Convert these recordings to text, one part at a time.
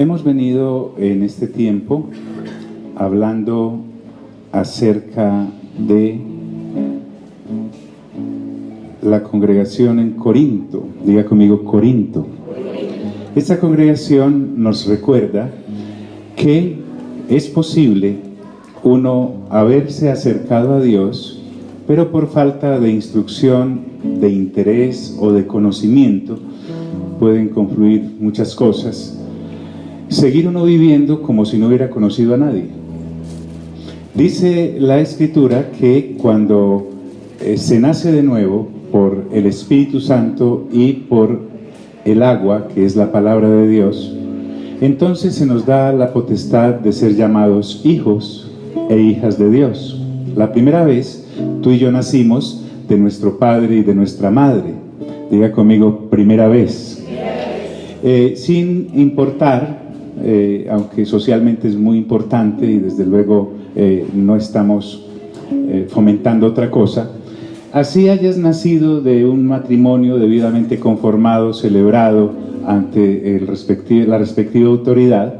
Hemos venido en este tiempo hablando acerca de la congregación en Corinto. Diga conmigo, Corinto. Esta congregación nos recuerda que es posible uno haberse acercado a Dios, pero por falta de instrucción, de interés o de conocimiento, pueden confluir muchas cosas, seguir uno viviendo como si no hubiera conocido a nadie. Dice la Escritura que cuando se nace de nuevo por el Espíritu Santo y por el agua, que es la palabra de Dios, entonces se nos da la potestad de ser llamados hijos e hijas de Dios. La primera vez tú y yo nacimos de nuestro padre y de nuestra madre. Diga conmigo, primera vez. Sin importar, aunque socialmente es muy importante y desde luego no estamos fomentando otra cosa, así hayas nacido de un matrimonio debidamente conformado, celebrado ante la respectiva autoridad,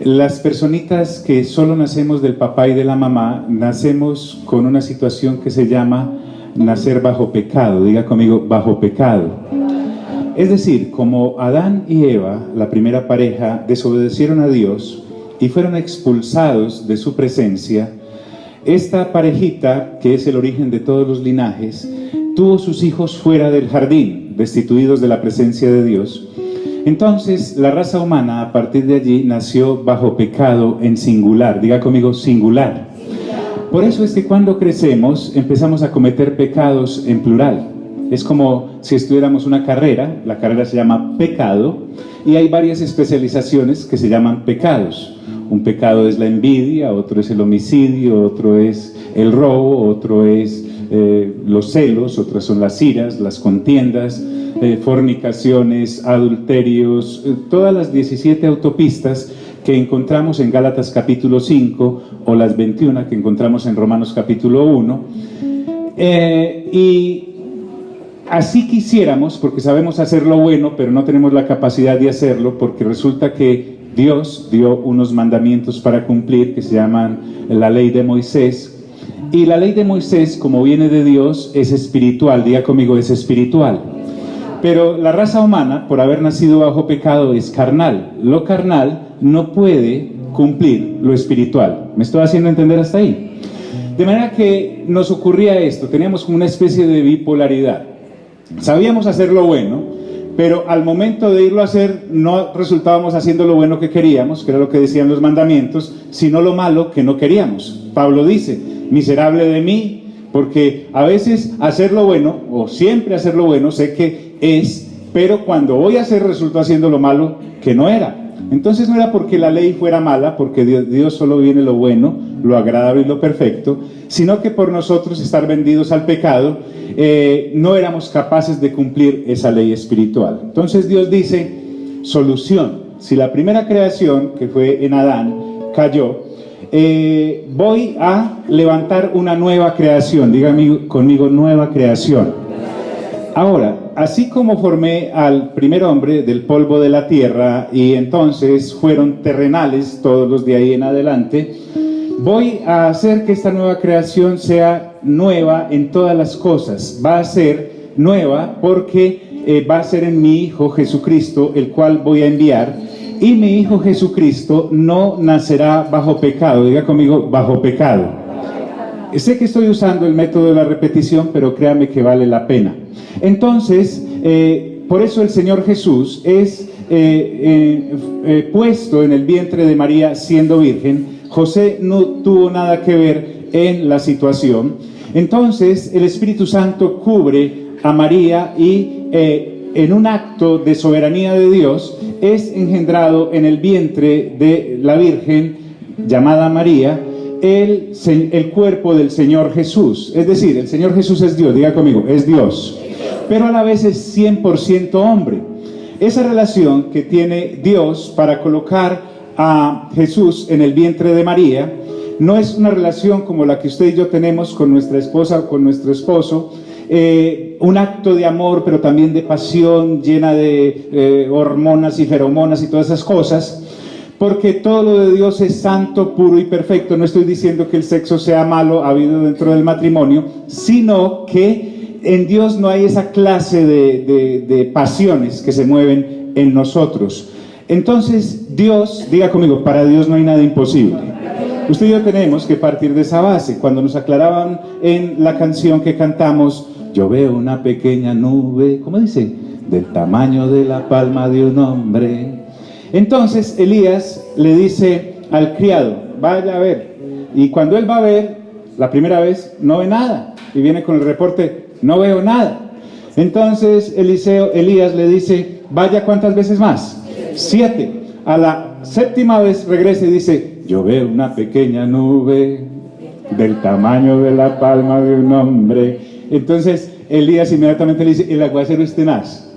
las personitas que solo nacemos del papá y de la mamá, nacemos con una situación que se llama nacer bajo pecado. Diga conmigo, bajo pecado. Es decir, como Adán y Eva, la primera pareja, desobedecieron a Dios y fueron expulsados de su presencia, esta parejita, que es el origen de todos los linajes, tuvo sus hijos fuera del jardín, destituidos de la presencia de Dios. Entonces, la raza humana, a partir de allí, nació bajo pecado en singular. Diga conmigo, singular. Por eso es que cuando crecemos, empezamos a cometer pecados en plural. Es como si estuviéramos una carrera, la carrera se llama pecado, y hay varias especializaciones que se llaman pecados. Un pecado es la envidia, otro es el homicidio, otro es el robo, otro es los celos, otras son las iras, las contiendas, fornicaciones, adulterios, todas las 17 autopistas que encontramos en Gálatas capítulo 5 o las 21 que encontramos en Romanos capítulo 1. Y así quisiéramos, porque sabemos hacer lo bueno, pero no tenemos la capacidad de hacerlo, porque resulta que Dios dio unos mandamientos para cumplir que se llaman la ley de Moisés. Y la ley de Moisés, como viene de Dios, es espiritual. Diga conmigo, es espiritual. Pero la raza humana, por haber nacido bajo pecado, es carnal. Lo carnal no puede cumplir lo espiritual. ¿Me estoy haciendo entender hasta ahí? De manera que nos ocurría esto, teníamos como una especie de bipolaridad. Sabíamos hacer lo bueno, pero al momento de irlo a hacer no resultábamos haciendo lo bueno que queríamos, que era lo que decían los mandamientos, sino lo malo que no queríamos. Pablo dice, miserable de mí, porque a veces hacer lo bueno, o siempre hacer lo bueno, sé que es, pero cuando voy a hacer resulto haciendo lo malo que no era. Entonces no era porque la ley fuera mala, porque Dios solo viene lo bueno, lo agradable y lo perfecto, sino que por nosotros estar vendidos al pecado, no éramos capaces de cumplir esa ley espiritual. Entonces Dios dice, solución, si la primera creación, que fue en Adán, cayó, voy a levantar una nueva creación. Diga conmigo, nueva creación. Ahora, así como formé al primer hombre del polvo de la tierra y entonces fueron terrenales todos los de ahí en adelante, voy a hacer que esta nueva creación sea nueva en todas las cosas. Va a ser nueva porque va a ser en mi Hijo Jesucristo, el cual voy a enviar, y mi Hijo Jesucristo no nacerá bajo pecado. Diga conmigo, bajo pecado. Sé que estoy usando el método de la repetición, pero créame que vale la pena. Entonces, por eso el Señor Jesús es puesto en el vientre de María siendo virgen. José no tuvo nada que ver en la situación. Entonces, el Espíritu Santo cubre a María y en un acto de soberanía de Dios es engendrado en el vientre de la Virgen llamada María el cuerpo del Señor Jesús. Es decir, el Señor Jesús es Dios. Diga conmigo, es Dios, pero a la vez es 100% hombre. Esa relación que tiene Dios para colocar a Jesús en el vientre de María no es una relación como la que usted y yo tenemos con nuestra esposa o con nuestro esposo, un acto de amor, pero también de pasión, llena de hormonas y feromonas y todas esas cosas, porque todo lo de Dios es santo, puro y perfecto. No estoy diciendo que el sexo sea malo habido dentro del matrimonio, sino que en Dios no hay esa clase de pasiones que se mueven en nosotros. Entonces Dios, diga conmigo, para Dios no hay nada imposible. Usted y yo tenemos que partir de esa base. Cuando nos aclaraban en la canción que cantamos, yo veo una pequeña nube, ¿cómo dice? Del tamaño de la palma de un hombre. Entonces Elías le dice al criado, vaya a ver. Y cuando él va a ver, la primera vez no ve nada. Y viene con el reporte, no veo nada. Entonces Elías le dice, vaya, ¿cuántas veces más? 7. A la 7ª vez regresa y dice, yo veo una pequeña nube del tamaño de la palma de un hombre. Entonces Elías inmediatamente le dice, el aguacero es tenaz.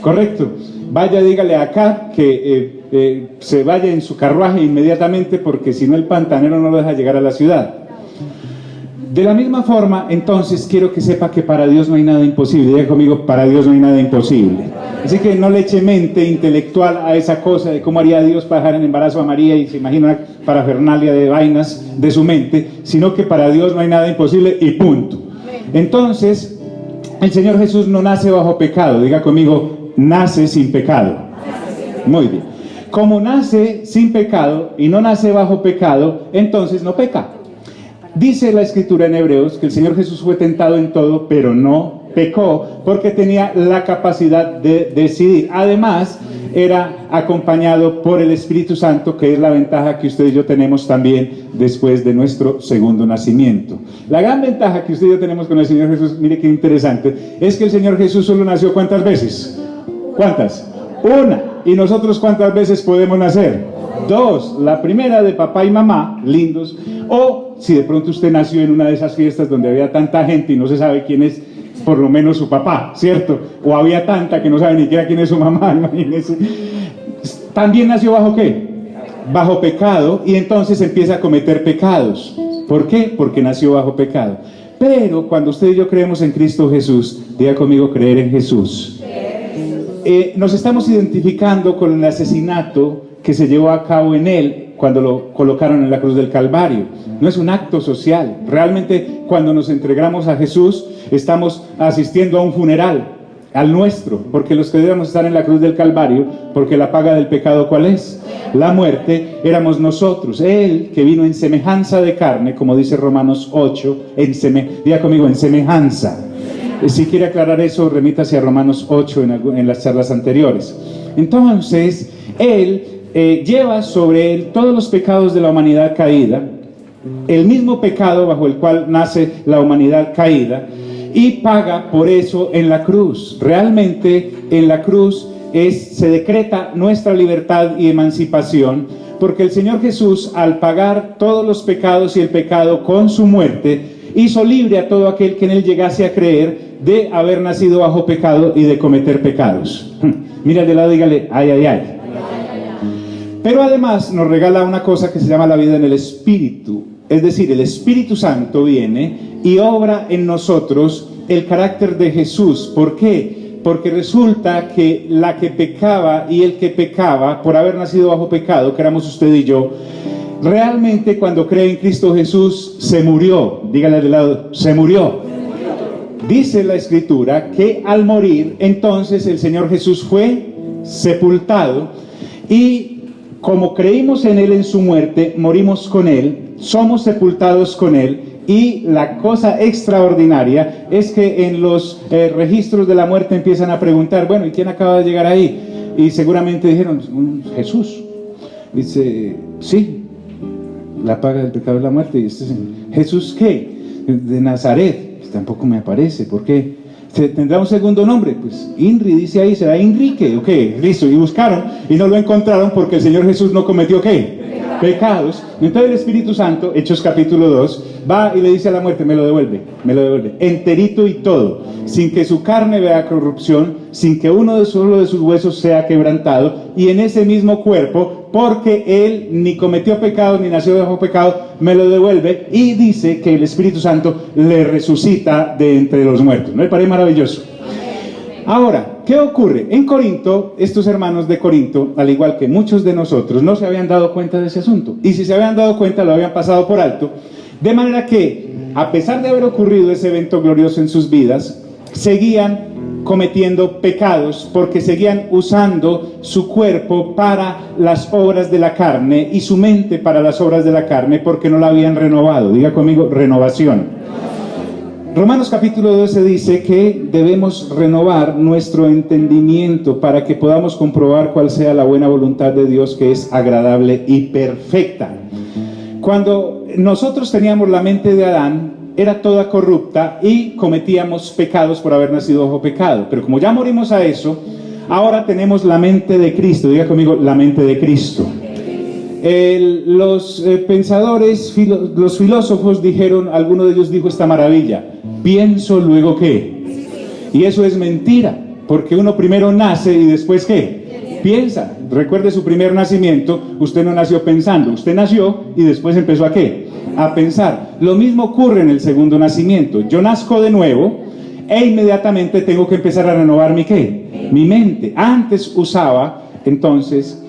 Correcto. Vaya, dígale acá que se vaya en su carruaje inmediatamente, porque si no el pantanero no lo deja llegar a la ciudad. De la misma forma, entonces, quiero que sepa que para Dios no hay nada imposible. Diga conmigo, para Dios no hay nada imposible. Así que no le eche mente intelectual a esa cosa de cómo haría Dios para dejar en embarazo a María y se imagina una parafernalia de vainas de su mente, sino que para Dios no hay nada imposible y punto. Entonces, el Señor Jesús no nace bajo pecado. Diga conmigo, nace sin pecado. Muy bien. Como nace sin pecado y no nace bajo pecado, entonces no peca. Dice la Escritura en Hebreos que el Señor Jesús fue tentado en todo, pero no pecó, porque tenía la capacidad de decidir. Además, era acompañado por el Espíritu Santo, que es la ventaja que usted y yo tenemos también después de nuestro segundo nacimiento. La gran ventaja que usted y yo tenemos con el Señor Jesús, mire qué interesante, es que el Señor Jesús solo nació ¿cuántas veces? ¿Cuántas? Una. ¿Y nosotros cuántas veces podemos nacer? 2. La primera de papá y mamá, lindos. O si de pronto usted nació en una de esas fiestas donde había tanta gente y no se sabe quién es por lo menos su papá, ¿cierto? O había tanta que no sabe ni siquiera quién es su mamá, imagínese. También nació ¿bajo qué? Bajo pecado, y entonces empieza a cometer pecados. ¿Por qué? Porque nació bajo pecado. Pero cuando usted y yo creemos en Cristo Jesús, diga conmigo, creer en Jesús. Nos estamos identificando con el asesinato que se llevó a cabo en él cuando lo colocaron en la cruz del Calvario. No es un acto social. Realmente, cuando nos entregamos a Jesús, estamos asistiendo a un funeral, al nuestro, porque los que debemos estar en la cruz del Calvario, porque la paga del pecado, ¿cuál es? La muerte, éramos nosotros. Él, que vino en semejanza de carne, como dice Romanos 8, diga conmigo, en semejanza. Si quiere aclarar eso, remítase a Romanos 8 en las charlas anteriores. Entonces, Él lleva sobre Él todos los pecados de la humanidad caída, el mismo pecado bajo el cual nace la humanidad caída, y paga por eso en la cruz. Realmente en la cruz se decreta nuestra libertad y emancipación, porque el Señor Jesús, al pagar todos los pecados y el pecado con su muerte, hizo libre a todo aquel que en él llegase a creer de haber nacido bajo pecado y de cometer pecados. Mira de lado, dígale, ay, ay, ay. Pero además nos regala una cosa que se llama la vida en el Espíritu. Es decir, el Espíritu Santo viene y obra en nosotros el carácter de Jesús. ¿Por qué? Porque resulta que la que pecaba y el que pecaba por haber nacido bajo pecado, que éramos usted y yo, realmente cuando cree en Cristo Jesús se murió. Dígale de lado, se murió. Dice la Escritura que al morir, entonces el Señor Jesús fue sepultado, y como creímos en Él en su muerte, morimos con Él, somos sepultados con Él. Y la cosa extraordinaria es que en los registros de la muerte empiezan a preguntar, bueno, ¿y quién acaba de llegar ahí? Y seguramente dijeron, Jesús. Dice, sí, la paga del pecado es la muerte. Y dice, ¿Jesús qué? De Nazaret. Pues tampoco me aparece. ¿Por qué? ¿Tendrá un segundo nombre? Pues Inri, dice ahí, ¿será Enrique? Ok, listo. Y buscaron y no lo encontraron porque el Señor Jesús no cometió ¿qué? Pecados. Entonces el Espíritu Santo, Hechos capítulo 2, va y le dice a la muerte, me lo devuelve, enterito y todo, sin que su carne vea corrupción, sin que uno solo de sus huesos sea quebrantado, y en ese mismo cuerpo, porque él ni cometió pecado ni nació bajo pecado, me lo devuelve, y dice que el Espíritu Santo le resucita de entre los muertos. ¿No le parece maravilloso? Ahora, ¿qué ocurre? En Corinto, estos hermanos de Corinto, al igual que muchos de nosotros, no se habían dado cuenta de ese asunto. Y si se habían dado cuenta, lo habían pasado por alto. De manera que, a pesar de haber ocurrido ese evento glorioso en sus vidas, seguían cometiendo pecados porque seguían usando su cuerpo para las obras de la carne y su mente para las obras de la carne porque no la habían renovado. Diga conmigo, renovación. Romanos capítulo 12 dice que debemos renovar nuestro entendimiento para que podamos comprobar cuál sea la buena voluntad de Dios, que es agradable y perfecta. Cuando nosotros teníamos la mente de Adán, era toda corrupta y cometíamos pecados por haber nacido bajo pecado. Pero como ya morimos a eso, ahora tenemos la mente de Cristo. Diga conmigo, la mente de Cristo. Los pensadores, los filósofos dijeron, alguno de ellos dijo esta maravilla: pienso, luego qué. Y eso es mentira, porque uno primero nace y después qué, piensa. Recuerde su primer nacimiento, usted no nació pensando, usted nació y después empezó a qué, a pensar. Lo mismo ocurre en el segundo nacimiento. Yo nazco de nuevo e inmediatamente tengo que empezar a renovar mi qué, mi mente. Antes usaba entonces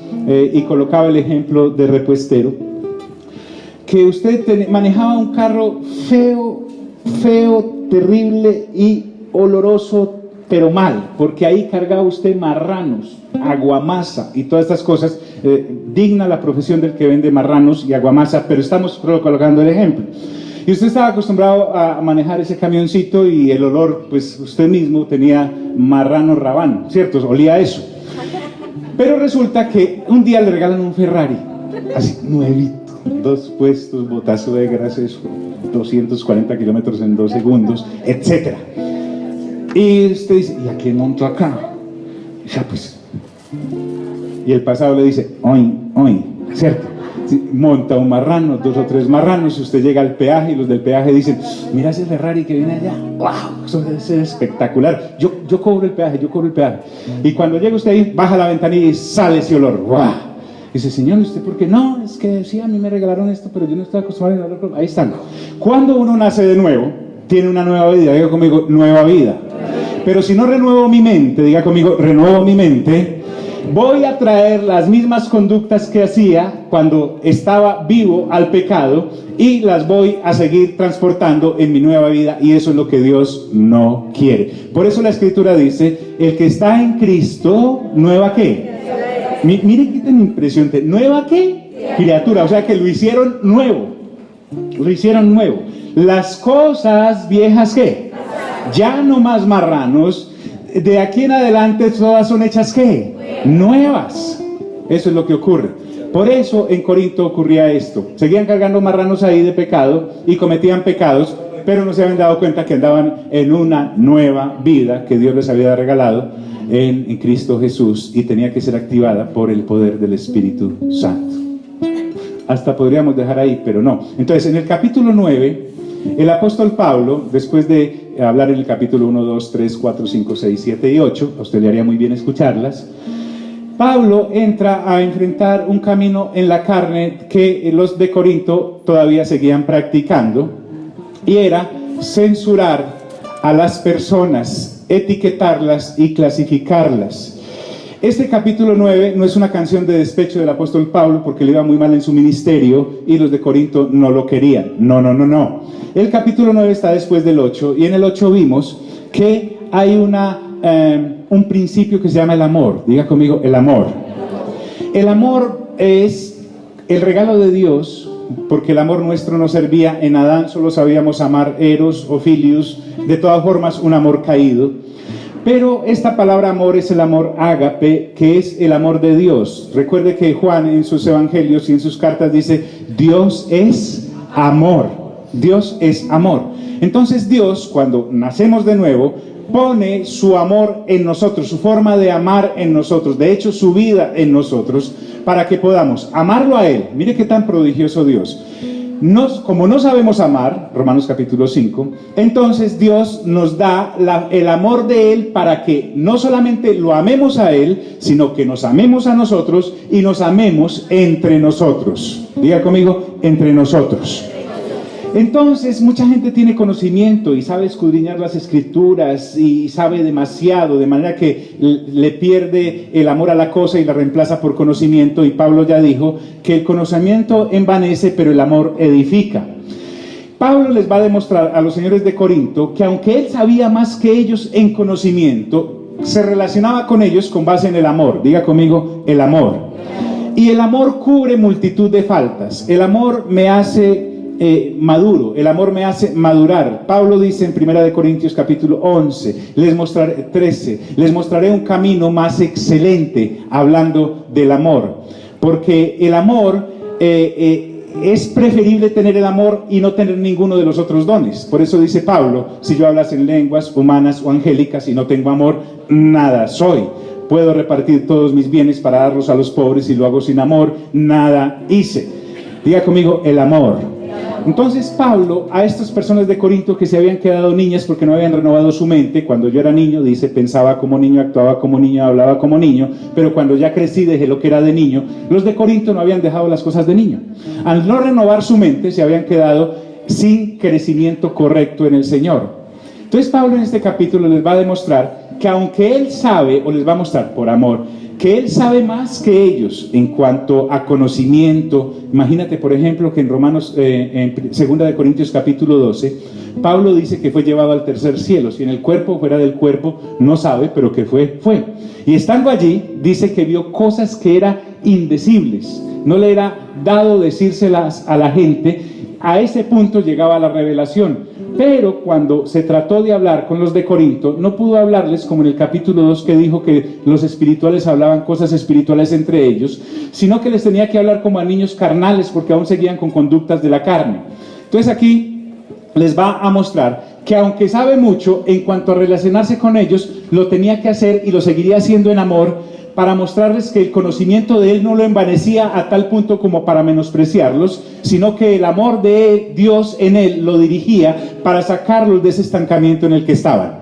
y colocaba el ejemplo de repuestero, que usted manejaba un carro feo, terrible y oloroso, pero mal, porque ahí cargaba usted marranos, aguamasa y todas estas cosas. Digna la profesión del que vende marranos y aguamasa, pero estamos colocando el ejemplo. Y usted estaba acostumbrado a manejar ese camioncito y el olor, pues usted mismo tenía marrano rabano, ¿cierto? Olía a eso. Pero resulta que un día le regalan un Ferrari, así nuevito, 2 puestos, botazo de grasa, 240 kilómetros en 2 segundos, etc. Y usted dice, ¿y a quién monto acá? Ya pues. Y el pasado le dice, hoy, ¿cierto? Monta un marrano, 2 o 3 marranos, y usted llega al peaje y los del peaje dicen, mira ese Ferrari que viene allá, wow, eso debe ser espectacular, yo cobro el peaje. Y cuando llega usted ahí, baja la ventanilla y sale ese olor, wow. Dice, señor, ¿y usted por qué? No, es que sí, a mí me regalaron esto, pero yo no estoy acostumbrado a olor. Ahí están. Cuando uno nace de nuevo, tiene una nueva vida. Diga conmigo, nueva vida. Pero si no renuevo mi mente, diga conmigo, renuevo mi mente, voy a traer las mismas conductas que hacía cuando estaba vivo al pecado y las voy a seguir transportando en mi nueva vida, y eso es lo que Dios no quiere. Por eso la Escritura dice, el que está en Cristo, ¿nueva qué? Miren qué tan impresionante, ¿nueva qué? Criatura, o sea que lo hicieron nuevo. Las cosas viejas, ¿qué? Ya no más marranos. De aquí en adelante todas son hechas ¿qué? Nuevas. Eso es lo que ocurre. Por eso en Corinto ocurría esto. Seguían cargando marranos ahí de pecado y cometían pecados, pero no se habían dado cuenta que andaban en una nueva vida que Dios les había regalado en Cristo Jesús, y tenía que ser activada por el poder del Espíritu Santo. Hasta podríamos dejar ahí, pero no. Entonces en el capítulo 9, el apóstol Pablo, después de hablar en el capítulo 1, 2, 3, 4, 5, 6, 7 y 8, a usted le haría muy bien escucharlas, Pablo entra a enfrentar un camino en la carne que los de Corinto todavía seguían practicando, y era censurar a las personas, etiquetarlas y clasificarlas. Este capítulo 9 no es una canción de despecho del apóstol Pablo porque le iba muy mal en su ministerio y los de Corinto no lo querían. No. El capítulo 9 está después del 8, y en el 8 vimos que hay un principio que se llama el amor. Diga conmigo, el amor. El amor es el regalo de Dios, porque el amor nuestro no servía. En Adán solo sabíamos amar eros o filius, de todas formas un amor caído. Pero esta palabra amor es el amor ágape, que es el amor de Dios. Recuerde que Juan en sus evangelios y en sus cartas dice, Dios es amor. Dios es amor. Entonces Dios, cuando nacemos de nuevo, pone su amor en nosotros, su forma de amar en nosotros, de hecho su vida en nosotros, para que podamos amarlo a Él. Mire qué tan prodigioso Dios. Como no sabemos amar, Romanos capítulo 5, entonces Dios nos da el amor de Él para que no solamente lo amemos a Él, sino que nos amemos a nosotros y nos amemos entre nosotros. Diga conmigo, entre nosotros. Entonces, mucha gente tiene conocimiento y sabe escudriñar las escrituras y sabe demasiado, de manera que le pierde el amor a la cosa y la reemplaza por conocimiento. Y Pablo ya dijo que el conocimiento envanece, pero el amor edifica. Pablo les va a demostrar a los señores de Corinto que aunque él sabía más que ellos en conocimiento, se relacionaba con ellos con base en el amor. Diga conmigo, el amor. Y el amor cubre multitud de faltas. El amor me hace maduro, el amor me hace madurar. Pablo dice en 1 Corintios capítulo 11, les mostraré un camino más excelente, hablando del amor, porque el amor es preferible tener el amor y no tener ninguno de los otros dones. Por eso dice Pablo, si yo hablas en lenguas humanas o angélicas y no tengo amor, nada soy. Puedo repartir todos mis bienes para darlos a los pobres, y lo hago sin amor, nada hice. Diga conmigo, el amor. Entonces Pablo, a estas personas de Corinto que se habían quedado niñas porque no habían renovado su mente, cuando yo era niño, dice, pensaba como niño, actuaba como niño, hablaba como niño, pero cuando ya crecí dejé lo que era de niño. Los de Corinto no habían dejado las cosas de niño. Al no renovar su mente, se habían quedado sin crecimiento correcto en el Señor. Entonces Pablo en este capítulo les va a demostrar que aunque él sabe, o les va a mostrar por amor, que él sabe más que ellos en cuanto a conocimiento. Imagínate, por ejemplo, que en Romanos, en 2 de Corintios capítulo 12, Pablo dice que fue llevado al tercer cielo. Si en el cuerpo, fuera del cuerpo, no sabe, pero que fue. Y estando allí, dice que vio cosas que eran indecibles. No le era dado decírselas a la gente. A ese punto llegaba la revelación. Pero cuando se trató de hablar con los de Corinto, no pudo hablarles como en el capítulo 2, que dijo que los espirituales hablaban cosas espirituales entre ellos, sino que les tenía que hablar como a niños carnales, porque aún seguían con conductas de la carne. Entonces aquí les va a mostrar que aunque sabe mucho en cuanto a relacionarse con ellos, lo tenía que hacer y lo seguiría haciendo en amor, para mostrarles que el conocimiento de él no lo envanecía a tal punto como para menospreciarlos, sino que el amor de Dios en él lo dirigía para sacarlos de ese estancamiento en el que estaban.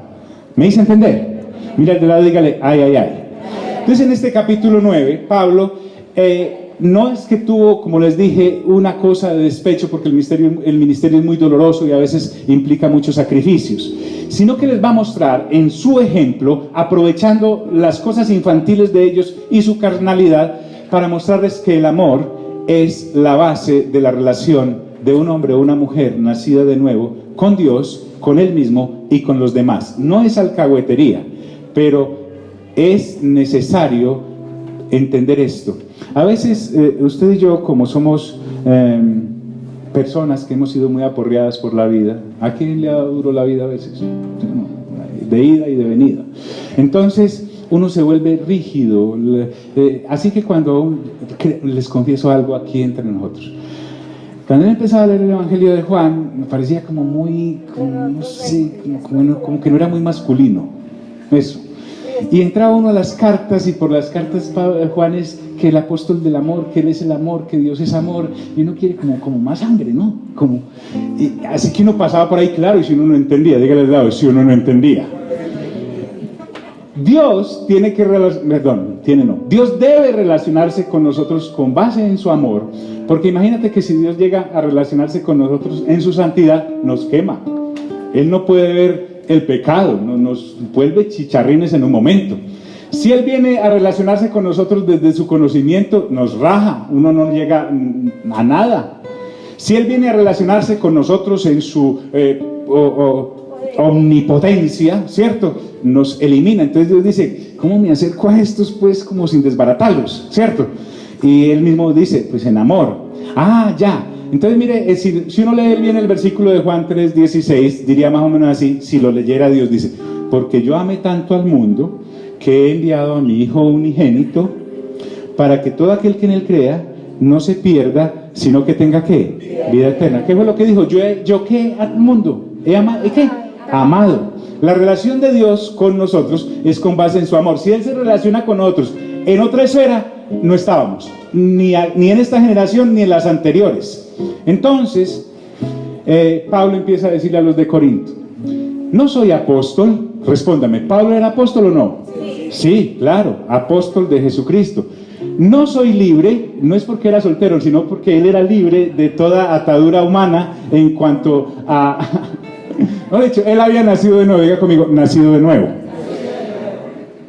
¿Me hice entender? Mira al de lado, dígale, ay, ay, ay. Entonces en este capítulo 9, Pablo no es que tuvo, como les dije, una cosa de despecho, porque el ministerio es muy doloroso y a veces implica muchos sacrificios, sino que les va a mostrar en su ejemplo, aprovechando las cosas infantiles de ellos y su carnalidad, para mostrarles que el amor es la base de la relación de un hombre o una mujer nacida de nuevo con Dios, con él mismo y con los demás. No es alcahuetería, pero es necesario entender esto. A veces usted y yo, como somos personas que hemos sido muy aporreadas por la vida, ¿a quién le ha dado duro la vida a veces? De ida y de venida. Entonces uno se vuelve rígido, así que cuando les confieso algo aquí entre nosotros, cuando él empezaba a leer el Evangelio de Juan, me parecía como muy, no sé, como que no era muy masculino, eso. Y entraba uno a las cartas, y por las cartas Juan es que el apóstol del amor, que él es el amor, que Dios es amor, y uno quiere como más sangre, ¿no? Así que uno pasaba por ahí, claro, y si uno no entendía, dígale al lado, si uno no entendía. Dios tiene que Dios debe relacionarse con nosotros con base en su amor, porque imagínate que si Dios llega a relacionarse con nosotros en su santidad, nos quema. Él no puede ver el pecado, nos vuelve chicharrines en un momento. Si Él viene a relacionarse con nosotros desde su conocimiento, nos raja, uno no llega a nada. Si Él viene a relacionarse con nosotros en su omnipotencia, ¿cierto? Nos elimina. Entonces Dios dice, ¿cómo me acerco a estos pues como sin desbaratarlos? ¿Cierto? Y Él mismo dice, pues en amor. Ah, ya. Entonces mire, si uno lee bien el versículo de Juan 3:16, diría más o menos así, si lo leyera Dios, dice, porque yo amé tanto al mundo, que he enviado a mi Hijo unigénito, para que todo aquel que en Él crea, no se pierda, sino que tenga, ¿qué? Vida eterna. ¿Qué fue lo que dijo? ¿Yo qué al mundo? ¿He amado? ¿Qué? Amado. La relación de Dios con nosotros es con base en su amor. Si Él se relaciona con nosotros en otra esfera, no estábamos, ni en esta generación, ni en las anteriores. Entonces, Pablo empieza a decirle a los de Corinto, no soy apóstol. Respóndame, ¿Pablo era apóstol o no? Sí, claro, apóstol de Jesucristo. No soy libre, no es porque era soltero, sino porque él era libre de toda atadura humana en cuanto a... No, de hecho, él había nacido de nuevo, diga conmigo, nacido de nuevo.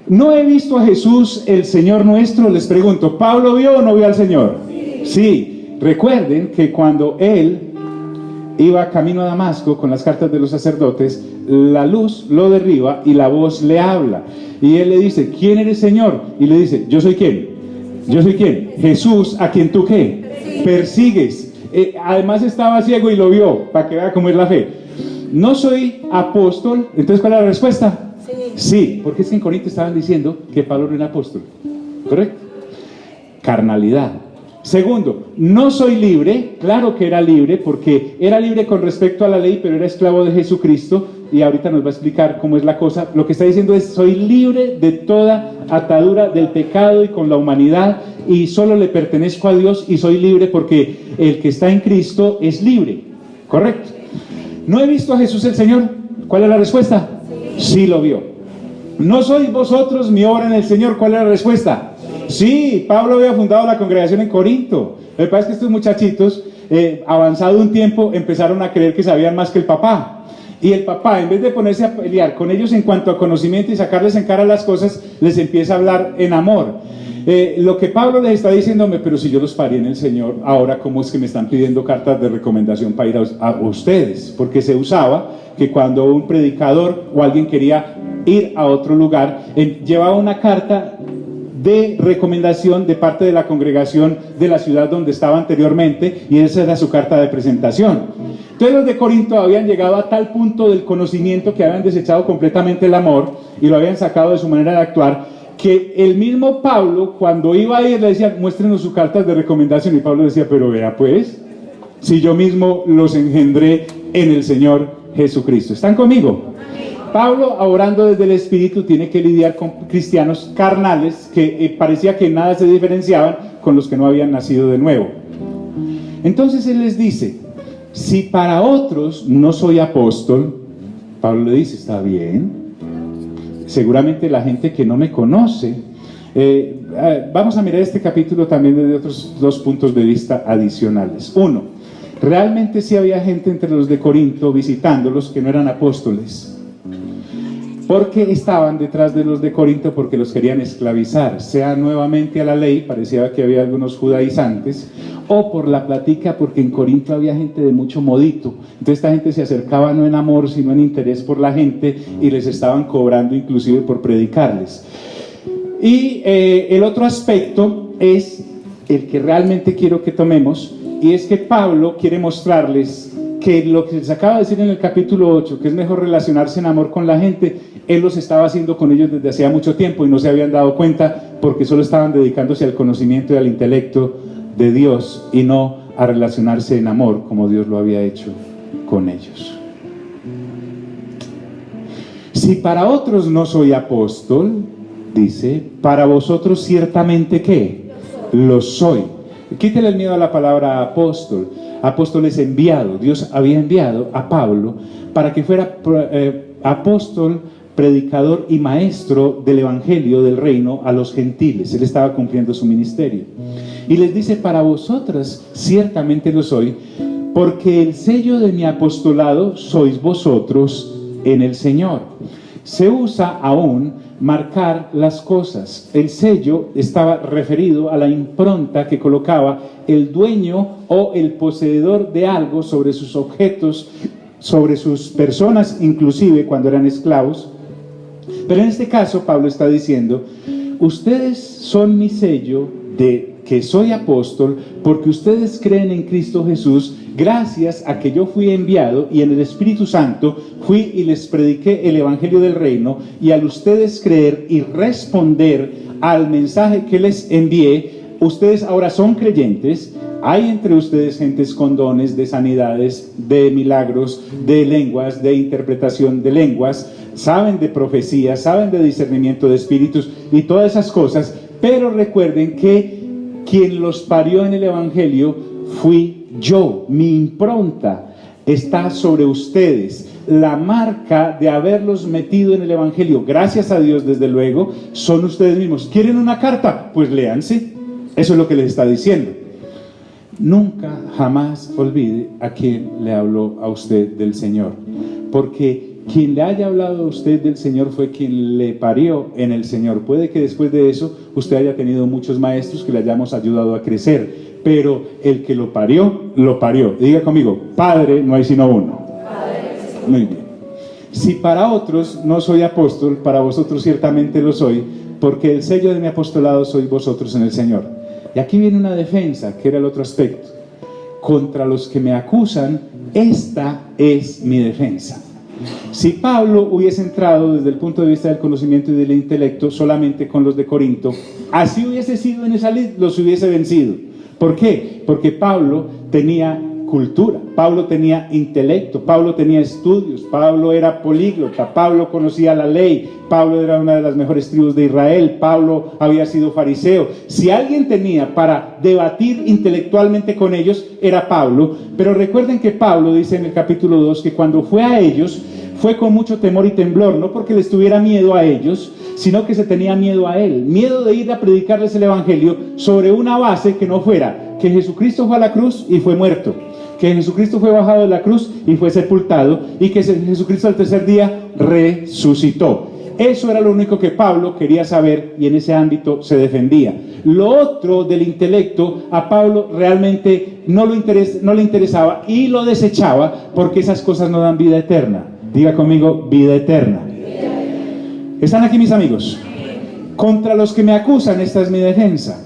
No he visto a Jesús, el Señor nuestro. Les pregunto, ¿Pablo vio o no vio al Señor? Sí. Recuerden que cuando él iba camino a Damasco con las cartas de los sacerdotes, la luz lo derriba y la voz le habla. Y él le dice, ¿quién eres, Señor? Y le dice, ¿yo soy quién? ¿Yo soy quién? Jesús, ¿a quien tú qué? Persigues. Además estaba ciego y lo vio, para que vea cómo es la fe. No soy apóstol. Entonces, ¿cuál es la respuesta? Sí, porque es que en Corinto estaban diciendo que Pablo no era apóstol. ¿Correcto? Carnalidad. Segundo, no soy libre. Claro que era libre, porque era libre con respecto a la ley, pero era esclavo de Jesucristo. Y ahorita nos va a explicar cómo es la cosa. Lo que está diciendo es, soy libre de toda atadura del pecado y con la humanidad, y solo le pertenezco a Dios, y soy libre porque el que está en Cristo es libre. ¿Correcto? ¿No he visto a Jesús el Señor? ¿Cuál es la respuesta? Sí lo vio. ¿No sois vosotros mi obra en el Señor? ¿Cuál es la respuesta? Sí, Pablo había fundado la congregación en Corinto. Lo que pasa es que estos muchachitos, avanzado un tiempo, empezaron a creer que sabían más que el papá. Y el papá, en vez de ponerse a pelear con ellos en cuanto a conocimiento y sacarles en cara las cosas, les empieza a hablar en amor. Lo que Pablo les está diciéndome, pero si yo los parí en el Señor, ahora ¿cómo es que me están pidiendo cartas de recomendación para ir a ustedes? Porque se usaba que cuando un predicador o alguien quería ir a otro lugar, llevaba una carta de recomendación de parte de la congregación de la ciudad donde estaba anteriormente, y esa era su carta de presentación. Entonces los de Corinto habían llegado a tal punto del conocimiento que habían desechado completamente el amor y lo habían sacado de su manera de actuar, que el mismo Pablo, cuando iba a ir, le decía, muéstrenos sus cartas de recomendación, y Pablo decía, pero vea pues, si yo mismo los engendré en el Señor Jesucristo. ¿Están conmigo? Pablo, orando desde el Espíritu, tiene que lidiar con cristianos carnales que parecía que nada se diferenciaban con los que no habían nacido de nuevo. Entonces él les dice, si para otros no soy apóstol, Pablo le dice, está bien, seguramente la gente que no me conoce, vamos a mirar este capítulo también desde otros dos puntos de vista adicionales. Uno, realmente sí había gente entre los de Corinto visitándolos que no eran apóstoles, porque estaban detrás de los de Corinto porque los querían esclavizar, sea nuevamente a la ley, parecía que había algunos judaizantes, o por la plática, porque en Corinto había gente de mucho modito. Entonces esta gente se acercaba no en amor, sino en interés por la gente, y les estaban cobrando inclusive por predicarles. Y el otro aspecto es el que realmente quiero que tomemos, y es que Pablo quiere mostrarles que lo que les acaba de decir en el capítulo 8, que es mejor relacionarse en amor con la gente, él los estaba haciendo con ellos desde hacía mucho tiempo y no se habían dado cuenta, porque solo estaban dedicándose al conocimiento y al intelecto de Dios y no a relacionarse en amor como Dios lo había hecho con ellos. Si para otros no soy apóstol, dice, para vosotros ciertamente ¿qué? Lo soy. Quítele el miedo a la palabra apóstol. Apóstol es enviado. Dios había enviado a Pablo para que fuera apóstol, predicador y maestro del evangelio del reino a los gentiles. Él estaba cumpliendo su ministerio. Y les dice, para vosotras ciertamente lo soy, porque el sello de mi apostolado sois vosotros en el Señor. Se usa aún marcar las cosas. El sello estaba referido a la impronta que colocaba el dueño o el poseedor de algo sobre sus objetos, sobre sus personas, inclusive cuando eran esclavos. Pero en este caso Pablo está diciendo, ustedes son mi sello de que soy apóstol, porque ustedes creen en Cristo Jesús, gracias a que yo fui enviado y en el Espíritu Santo fui y les prediqué el evangelio del reino, y al ustedes creer y responder al mensaje que les envié, ustedes ahora son creyentes. Hay entre ustedes gentes con dones de sanidades, de milagros, de lenguas, de interpretación de lenguas, saben de profecía, saben de discernimiento de espíritus y todas esas cosas, pero recuerden que quien los parió en el evangelio fui yo. Mi impronta está sobre ustedes. La marca de haberlos metido en el evangelio, gracias a Dios desde luego, son ustedes mismos. ¿Quieren una carta? Pues léanse. Eso es lo que les está diciendo. Nunca, jamás olvide a quien le habló a usted del Señor, porque quien le haya hablado a usted del Señor fue quien le parió en el Señor. Puede que después de eso usted haya tenido muchos maestros que le hayamos ayudado a crecer, pero el que lo parió, lo parió. Diga conmigo, Padre no hay sino uno. Muy bien. Si para otros no soy apóstol, para vosotros ciertamente lo soy, porque el sello de mi apostolado sois vosotros en el Señor. Y aquí viene una defensa, que era el otro aspecto. Contra los que me acusan, esta es mi defensa. Si Pablo hubiese entrado desde el punto de vista del conocimiento y del intelecto solamente con los de Corinto, así hubiese sido en esa lid, los hubiese vencido. ¿Por qué? Porque Pablo tenía cultura, Pablo tenía intelecto, Pablo tenía estudios, Pablo era políglota, Pablo conocía la ley, Pablo era una de las mejores tribus de Israel, Pablo había sido fariseo. Si alguien tenía para debatir intelectualmente con ellos, era Pablo. Pero recuerden que Pablo dice en el capítulo 2 que cuando fue a ellos, fue con mucho temor y temblor, no porque les tuviera miedo a ellos, sino que se tenía miedo a él, miedo de ir a predicarles el evangelio sobre una base que no fuera que Jesucristo fue a la cruz y fue muerto, que Jesucristo fue bajado de la cruz y fue sepultado, y que Jesucristo al tercer día resucitó. Eso era lo único que Pablo quería saber, y en ese ámbito se defendía. Lo otro del intelecto a Pablo realmente no le interesaba y lo desechaba, porque esas cosas no dan vida eterna. Diga conmigo, vida eterna. ¿Están aquí mis amigos? Contra los que me acusan, esta es mi defensa.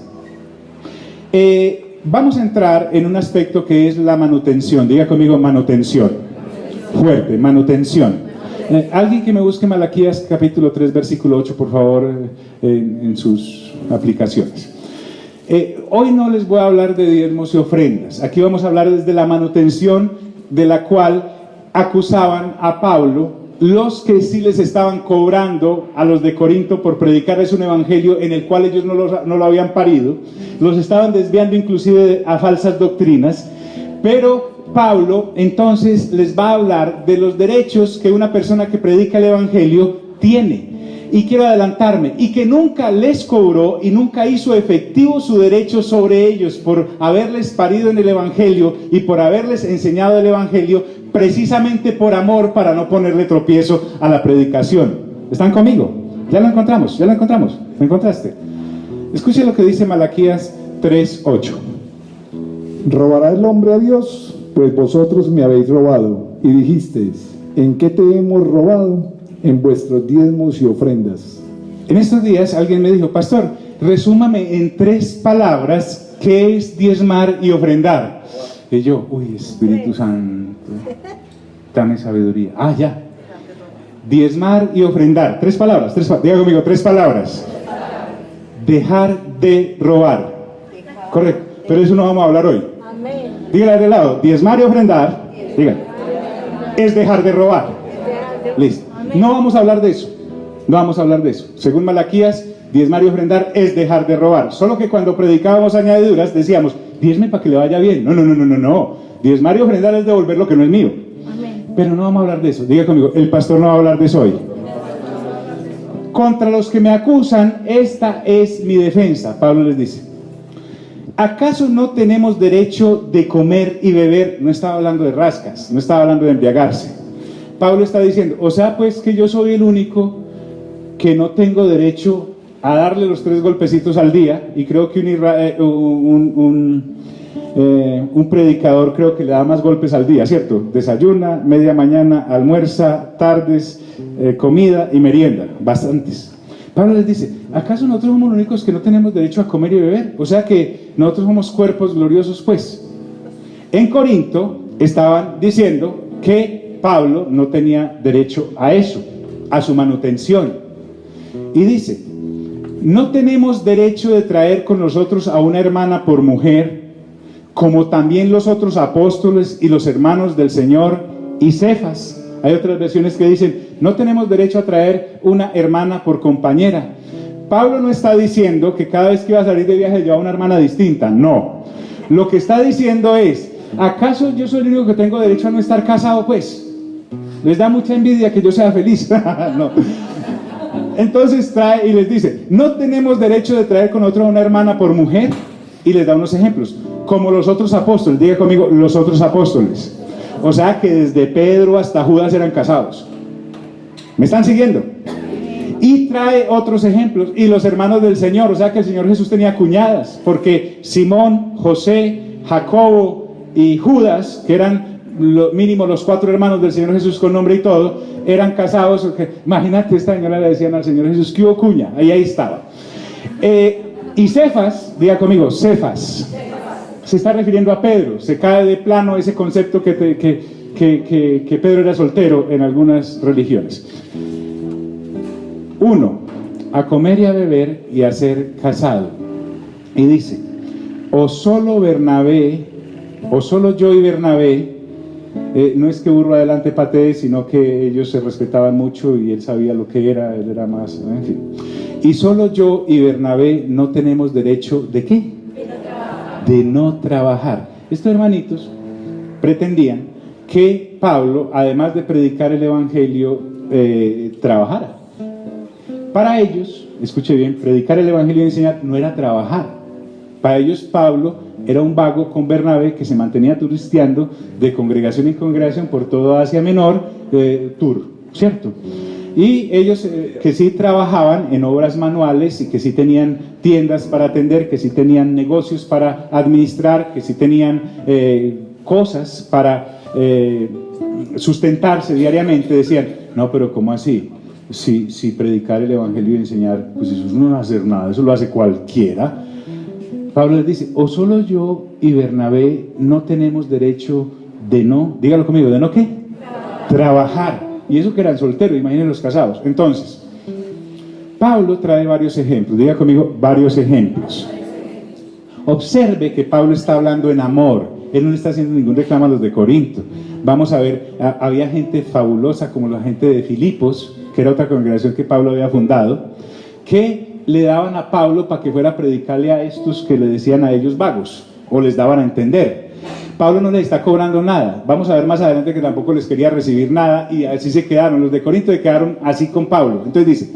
Vamos a entrar en un aspecto que es la manutención. Diga conmigo, manutención. Fuerte, manutención. Alguien que me busque Malaquías capítulo 3 versículo 8 por favor, en sus aplicaciones. Hoy no les voy a hablar de diezmos y ofrendas. Aquí vamos a hablar desde la manutención, de la cual acusaban a Pablo los que sí les estaban cobrando a los de Corinto por predicarles un evangelio en el cual ellos no lo habían parido. Los estaban desviando inclusive a falsas doctrinas. Pero Pablo entonces les va a hablar de los derechos que una persona que predica el evangelio tiene. Y quiero adelantarme, y que nunca les cobró y nunca hizo efectivo su derecho sobre ellos por haberles parido en el evangelio y por haberles enseñado el evangelio, precisamente por amor, para no ponerle tropiezo a la predicación. ¿Están conmigo? Ya lo encontramos, ya lo encontramos. ¿Me encontraste? Escuche lo que dice Malaquías 3:8. ¿Robará el hombre a Dios? Pues vosotros me habéis robado. Y dijisteis, ¿en qué te hemos robado? En vuestros diezmos y ofrendas. En estos días alguien me dijo, pastor, resúmame en 3 palabras qué es diezmar y ofrendar. Y yo, uy, Espíritu Santo, dame sabiduría. Ya. Diezmar y ofrendar. 3 palabras, diga conmigo, 3 palabras. Dejar de robar. Correcto, pero eso no vamos a hablar hoy. Dígale de lado, diezmar y ofrendar, diga, es dejar de robar. Listo. No vamos a hablar de eso. No vamos a hablar de eso. Según Malaquías, diezmar y ofrendar es dejar de robar. Solo que cuando predicábamos añadiduras decíamos, diezme para que le vaya bien. No. Diezmar y ofrendar es devolver lo que no es mío. Amén. Pero no vamos a hablar de eso. Diga conmigo, el pastor no va a hablar de eso hoy. Contra los que me acusan, esta es mi defensa. Pablo les dice, ¿acaso no tenemos derecho de comer y beber? No estaba hablando de rascas, no estaba hablando de embriagarse. Pablo está diciendo, o sea pues que yo soy el único que no tengo derecho a darle los 3 golpecitos al día, y creo que un predicador creo que le da más golpes al día, ¿cierto? Desayuna, media mañana, almuerza, tardes, comida y merienda, bastantes. Pablo les dice, ¿acaso nosotros somos los únicos que no tenemos derecho a comer y beber? O sea que nosotros somos cuerpos gloriosos, pues. En Corinto estaban diciendo que Pablo no tenía derecho a eso, a su manutención. Y dice, no tenemos derecho de traer con nosotros a una hermana por mujer, como también los otros apóstoles y los hermanos del Señor y Cefas. Hay otras versiones que dicen, no tenemos derecho a traer una hermana por compañera. Pablo no está diciendo que cada vez que iba a salir de viaje llevaba una hermana distinta, no. Lo que está diciendo es, ¿acaso yo soy el único que tengo derecho a no estar casado, pues? ¿Les da mucha envidia que yo sea feliz? No. Entonces trae y les dice, ¿no tenemos derecho de traer con nosotros a una hermana por mujer? Y les da unos ejemplos, como los otros apóstoles, diga conmigo, los otros apóstoles. O sea que desde Pedro hasta Judas eran casados. ¿Me están siguiendo? Y trae otros ejemplos, y los hermanos del Señor, o sea que el Señor Jesús tenía cuñadas, porque Simón, José, Jacobo y Judas, que eran mínimo los 4 hermanos del Señor Jesús con nombre y todo, eran casados. Imagínate, esta señora le decían al Señor Jesús, ¿qué hubo, cuña? Ahí estaba. Y Cefas, diga conmigo, Cefas, se está refiriendo a Pedro. Se cae de plano ese concepto que Pedro era soltero en algunas religiones. 1, a comer y a beber y a ser casado. Y dice, o solo yo y Bernabé, no es que burro adelante patee, sino que ellos se respetaban mucho y él sabía lo que era, él era más, en fin. Y solo yo y Bernabé no tenemos derecho, ¿de qué? De no trabajar. Estos hermanitos pretendían que Pablo, además de predicar el evangelio, trabajara. Para ellos, escuche bien, predicar el evangelio y enseñar no era trabajar. Para ellos Pablo era un vago con Bernabé que se mantenía turisteando de congregación en congregación por toda Asia Menor, tour, ¿cierto? Y ellos que sí trabajaban en obras manuales y que sí tenían tiendas para atender, que sí tenían negocios para administrar, que sí tenían cosas para sustentarse diariamente, decían, no, pero ¿cómo así? Si predicar el evangelio y enseñar, pues eso no va a hacer nada, eso lo hace cualquiera. Pablo les dice, o solo yo y Bernabé no tenemos derecho de no, dígalo conmigo, ¿de no qué? Trabajar. Y eso que eran solteros, imaginen los casados. Entonces, Pablo trae varios ejemplos, diga conmigo, varios ejemplos. Observe que Pablo está hablando en amor, él no le está haciendo ningún reclamo a los de Corinto. Vamos a ver, había gente fabulosa como la gente de Filipos, que era otra congregación que Pablo había fundado, que le daban a Pablo para que fuera a predicarle a estos que le decían a ellos vagos, o les daban a entender. Pablo no les está cobrando nada. Vamos a ver más adelante que tampoco les quería recibir nada, y así se quedaron. Los de Corinto se quedaron así con Pablo. Entonces dice,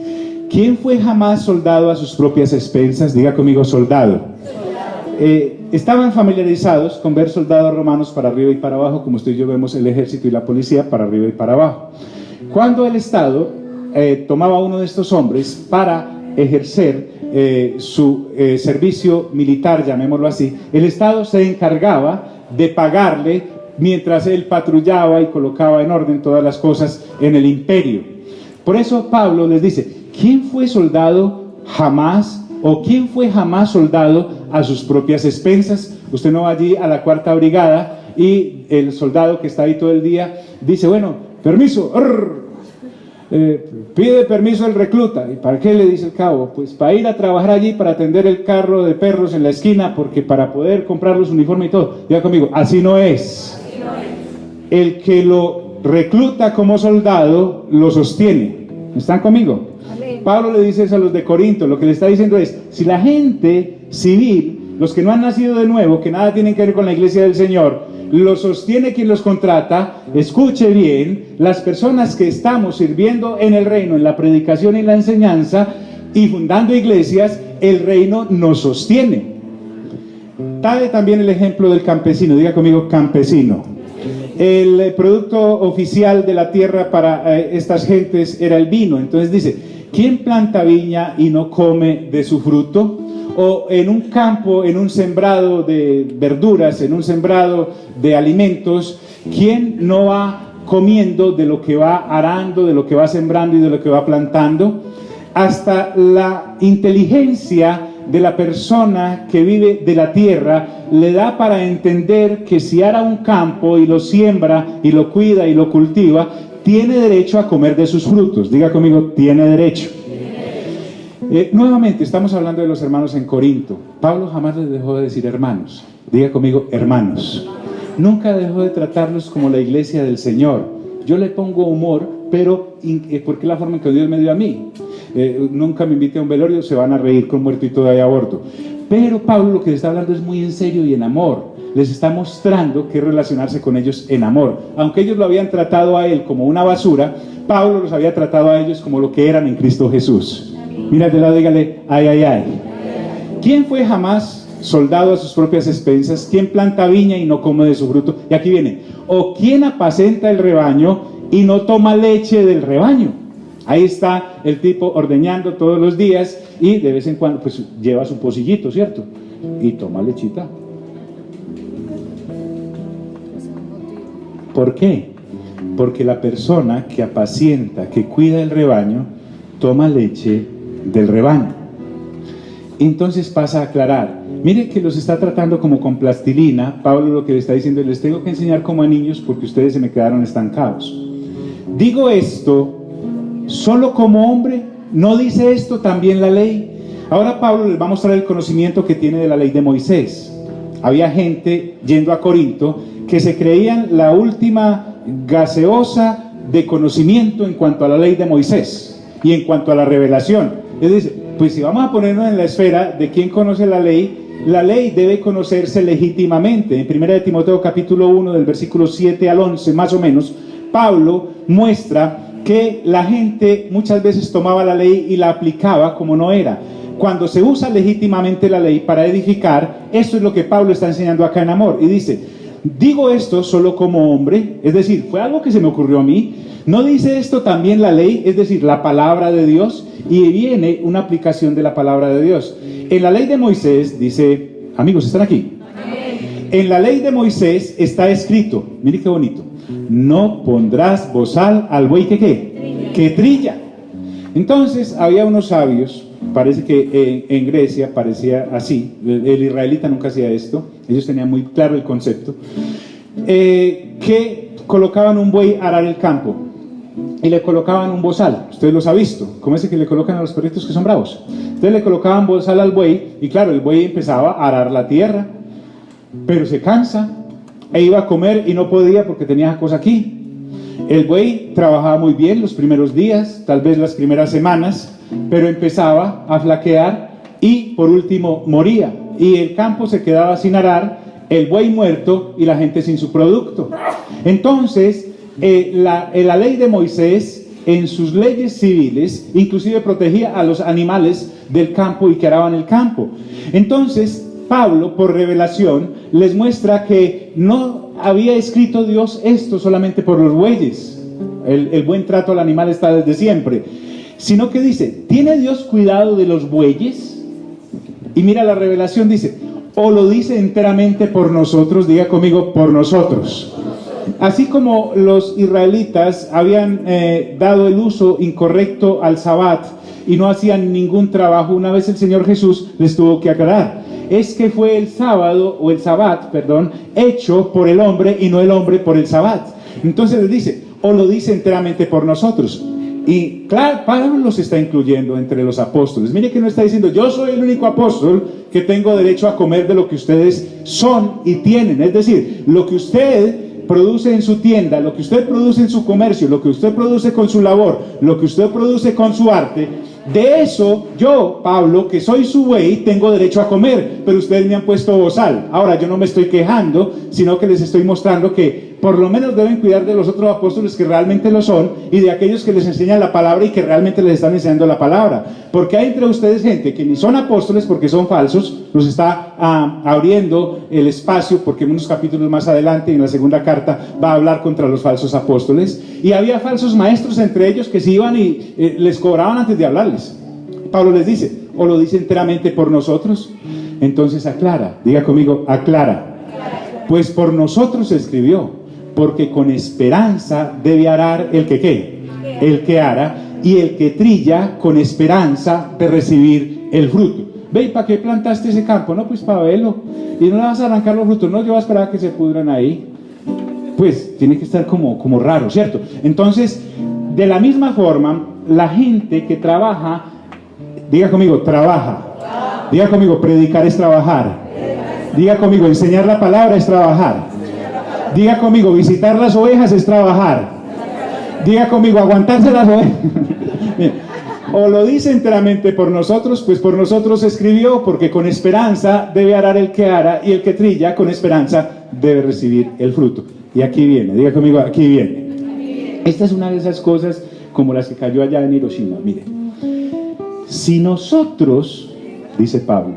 ¿quién fue jamás soldado a sus propias expensas? Diga conmigo, soldado. Estaban familiarizados con ver soldados romanos para arriba y para abajo, como usted y yo vemos el ejército y la policía para arriba y para abajo. Cuando el Estado tomaba uno de estos hombres para ejercer su servicio militar, llamémoslo así, el Estado se encargaba de pagarle mientras él patrullaba y colocaba en orden todas las cosas en el imperio. Por eso Pablo les dice, ¿quién fue soldado jamás, o quién fue jamás soldado a sus propias expensas? Usted no va allí a la 4ª brigada y el soldado que está ahí todo el día dice, bueno, permiso, pide permiso el recluta. ¿Y para qué le dice el cabo? Pues para ir a trabajar allí, para atender el carro de perros en la esquina, porque para poder comprar los uniformes y todo. Diga conmigo, así no es. El que lo recluta como soldado lo sostiene. ¿Están conmigo? Amén. Pablo le dice eso a los de Corinto. Lo que le está diciendo es, si la gente civil, los que no han nacido de nuevo, que nada tienen que ver con la iglesia del Señor, lo sostiene quien los contrata, escuche bien, las personas que estamos sirviendo en el reino, en la predicación y la enseñanza y fundando iglesias, el reino nos sostiene. Trae también el ejemplo del campesino, diga conmigo, campesino. El producto oficial de la tierra para estas gentes era el vino. Entonces dice, ¿quién planta viña y no come de su fruto? O en un campo, en un sembrado de verduras, en un sembrado de alimentos, ¿quién no va comiendo de lo que va arando, de lo que va sembrando y de lo que va plantando? Hasta la inteligencia de la persona que vive de la tierra le da para entender que si ara un campo y lo siembra y lo cuida y lo cultiva, tiene derecho a comer de sus frutos. Diga conmigo, tiene derecho. Nuevamente estamos hablando de los hermanos en Corinto. Pablo jamás les dejó de decir hermanos. Diga conmigo, hermanos. Nunca dejó de tratarlos como la iglesia del Señor. Yo le pongo humor, pero porque es la forma en que Dios me dio a mí. Nunca me invite a un velorio, se van a reír con muerto y todavía aborto. Pero Pablo lo que les está hablando es muy en serio y en amor. Les está mostrando que relacionarse con ellos en amor. Aunque ellos lo habían tratado a él como una basura, Pablo los había tratado a ellos como lo que eran en Cristo Jesús. Mira de lado, dígale, ay, ay, ay. ¿Quién fue jamás soldado a sus propias expensas? ¿Quién planta viña y no come de su fruto? Y aquí viene, ¿o quién apacenta el rebaño y no toma leche del rebaño? Ahí está el tipo ordeñando todos los días y de vez en cuando pues lleva su pocillito, ¿cierto? Y toma lechita. ¿Por qué? Porque la persona que apacienta, que cuida el rebaño, toma leche del rebaño. Entonces pasa a aclarar. Mire que los está tratando como con plastilina. Pablo lo que le está diciendo, les tengo que enseñar como a niños porque ustedes se me quedaron estancados. Digo esto solo como hombre, ¿no dice esto también la ley? Ahora Pablo les va a mostrar el conocimiento que tiene de la ley de Moisés. Había gente yendo a Corinto que se creían la última gaseosa de conocimiento en cuanto a la ley de Moisés y en cuanto a la revelación. Es decir, pues si vamos a ponernos en la esfera de quién conoce la ley debe conocerse legítimamente. En 1 de Timoteo capítulo 1 del versículo 7 al 11 más o menos, Pablo muestra que la gente muchas veces tomaba la ley y la aplicaba como no era. Cuando se usa legítimamente la ley para edificar, esto es lo que Pablo está enseñando acá en Amor. Y dice, digo esto solo como hombre, es decir, fue algo que se me ocurrió a mí. ¿No dice esto también la ley, es decir, la palabra de Dios? Y viene una aplicación de la palabra de Dios. En la ley de Moisés dice, amigos, ¿están aquí? En la ley de Moisés está escrito, mire qué bonito, no pondrás bozal al buey que trilla. Entonces había unos sabios, parece que en Grecia parecía así, el israelita nunca hacía esto, ellos tenían muy claro el concepto, que colocaban un buey a arar el campo y le colocaban un bozal. Usted los ha visto, como ese que le colocan a los perritos que son bravos. Entonces le colocaban bozal al buey y claro, el buey empezaba a arar la tierra, pero se cansa e iba a comer y no podía porque tenía cosa aquí. El buey trabajaba muy bien los primeros días, tal vez las primeras semanas, pero empezaba a flaquear y por último moría. Y el campo se quedaba sin arar, el buey muerto y la gente sin su producto. Entonces, la ley de Moisés, en sus leyes civiles, inclusive protegía a los animales del campo y que araban el campo. Entonces, Pablo, por revelación, les muestra que no había escrito Dios esto solamente por los bueyes. El buen trato al animal está desde siempre. Sino que dice, ¿tiene Dios cuidado de los bueyes? Y mira la revelación, dice, o lo dice enteramente por nosotros, diga conmigo, por nosotros. Así como los israelitas habían dado el uso incorrecto al Sabbat y no hacían ningún trabajo, una vez el Señor Jesús les tuvo que aclarar. Es que fue el sábado, o el Sabbat, perdón, hecho por el hombre y no el hombre por el Sabbat. Entonces les dice, o lo dice enteramente por nosotros. Y claro, Pablo los está incluyendo entre los apóstoles. Mire que no está diciendo, yo soy el único apóstol que tengo derecho a comer de lo que ustedes son y tienen. Es decir, lo que usted produce en su tienda, lo que usted produce en su comercio, lo que usted produce con su labor, lo que usted produce con su arte, de eso yo, Pablo, que soy su buey, tengo derecho a comer, pero ustedes me han puesto bozal. Ahora yo no me estoy quejando, sino que les estoy mostrando que por lo menos deben cuidar de los otros apóstoles que realmente lo son y de aquellos que les enseñan la palabra y que realmente les están enseñando la palabra. Porque hay entre ustedes gente que ni son apóstoles porque son falsos, los está abriendo el espacio, porque en unos capítulos más adelante, en la segunda carta, va a hablar contra los falsos apóstoles. Y había falsos maestros entre ellos que se iban y les cobraban antes de hablarles. Pablo les dice, o lo dice enteramente por nosotros. Entonces aclara, diga conmigo, aclara. Pues por nosotros se escribió, porque con esperanza debe arar el que ¿qué? El que ara, y el que trilla con esperanza de recibir el fruto. Ve, ¿y para qué plantaste ese campo? No, pues para verlo. Y no le vas a arrancar los frutos, no, yo voy a esperar a que se pudran ahí. Pues tiene que estar como raro, ¿cierto? Entonces, de la misma forma, la gente que trabaja, diga conmigo, trabaja. Diga conmigo, predicar es trabajar. Diga conmigo, enseñar la palabra es trabajar. Diga conmigo, visitar las ovejas es trabajar. Diga conmigo, aguantarse las ovejas. O lo dice enteramente por nosotros, pues por nosotros escribió, porque con esperanza debe arar el que ara, y el que trilla con esperanza debe recibir el fruto. Y aquí viene, diga conmigo, aquí viene. Esta es una de esas cosas como las que cayó allá en Hiroshima. Mire, si nosotros, dice Pablo,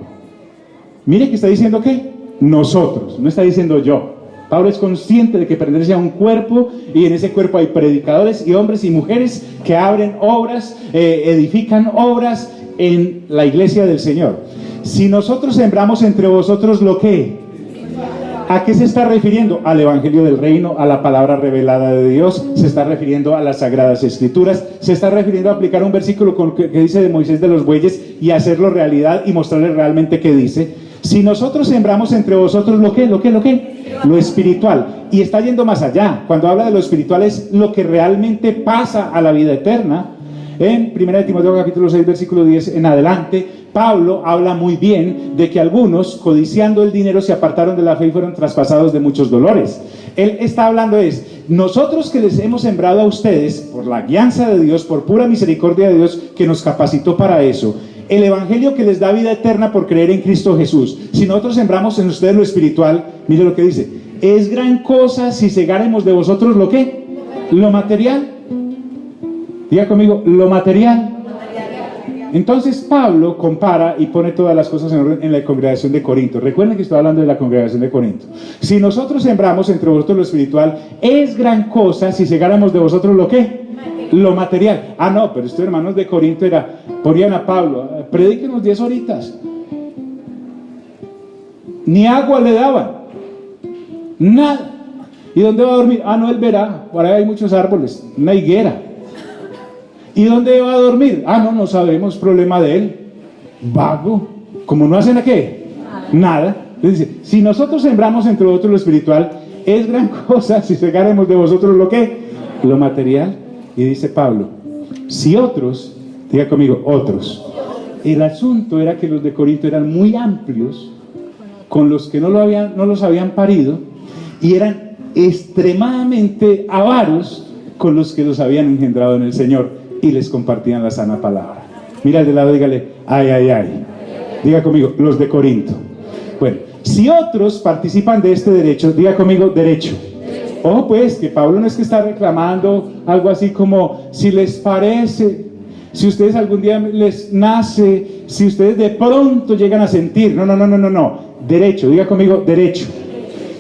Mire que está diciendo ¿qué? Nosotros, no está diciendo yo. Pablo es consciente de que pertenece a un cuerpo y en ese cuerpo hay predicadores y hombres y mujeres que abren obras, edifican obras en la iglesia del Señor. Si nosotros sembramos entre vosotros lo que, ¿a qué se está refiriendo? Al evangelio del reino, a la palabra revelada de Dios, se está refiriendo a las sagradas escrituras, se está refiriendo a aplicar un versículo que dice de Moisés de los bueyes y hacerlo realidad y mostrarle realmente qué dice. Si nosotros sembramos entre vosotros lo que, lo espiritual, y está yendo más allá, cuando habla de lo espiritual es lo que realmente pasa a la vida eterna. En 1 Timoteo capítulo 6 versículo 10 en adelante, Pablo habla muy bien de que algunos, codiciando el dinero, se apartaron de la fe y fueron traspasados de muchos dolores. Él está hablando nosotros que les hemos sembrado a ustedes, por la guianza de Dios, por pura misericordia de Dios, que nos capacitó para eso, el evangelio que les da vida eterna por creer en Cristo Jesús. Si nosotros sembramos en ustedes lo espiritual, mire lo que dice, es gran cosa si segáremos de vosotros lo que, lo material. Diga conmigo, lo material. Entonces Pablo compara y pone todas las cosas en orden en la congregación de Corinto. Recuerden que estoy hablando de la congregación de Corinto. Si nosotros sembramos entre vosotros lo espiritual, es gran cosa si segáramos de vosotros lo que, lo material. Ah, no, pero estos hermanos de Corinto ponían a Pablo, predíquenos 10 horitas. Ni agua le daban, nada. ¿Y dónde va a dormir? Ah, no, él verá, por ahí hay muchos árboles, una higuera. ¿Y dónde va a dormir? Ah, no sabemos, problema de él. Vago, como no hacen a qué, nada. Entonces dice, si nosotros sembramos entre vosotros lo espiritual, es gran cosa si segáremos de vosotros lo que, lo material. Y dice Pablo, si otros, diga conmigo, otros. El asunto era que los de Corinto eran muy amplios con los que no los habían parido, y eran extremadamente avaros con los que los habían engendrado en el Señor y les compartían la sana palabra. Mira al de lado, dígale, ay, ay, ay. Diga conmigo, los de Corinto. Bueno, si otros participan de este derecho, diga conmigo, derecho. Ojo pues, que Pablo no es que está reclamando algo así como, si les parece, si ustedes algún día les nace, si ustedes de pronto llegan a sentir, no, derecho, diga conmigo, derecho.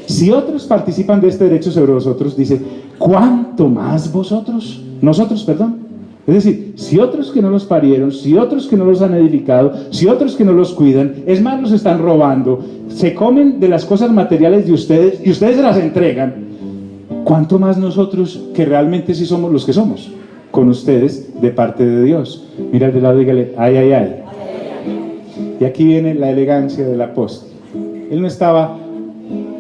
Si otros participan de este derecho sobre vosotros, dice, ¿cuánto más vosotros? Nosotros, perdón. Es decir, si otros que no los parieron, si otros que no los han edificado, si otros que no los cuidan, es más, los están robando, se comen de las cosas materiales de ustedes y ustedes se las entregan, ¿cuánto más nosotros que realmente sí somos los que somos? Con ustedes de parte de Dios. Mira al de lado, dígale, ay, ay, ay. Y aquí viene la elegancia del apóstol. Él no estaba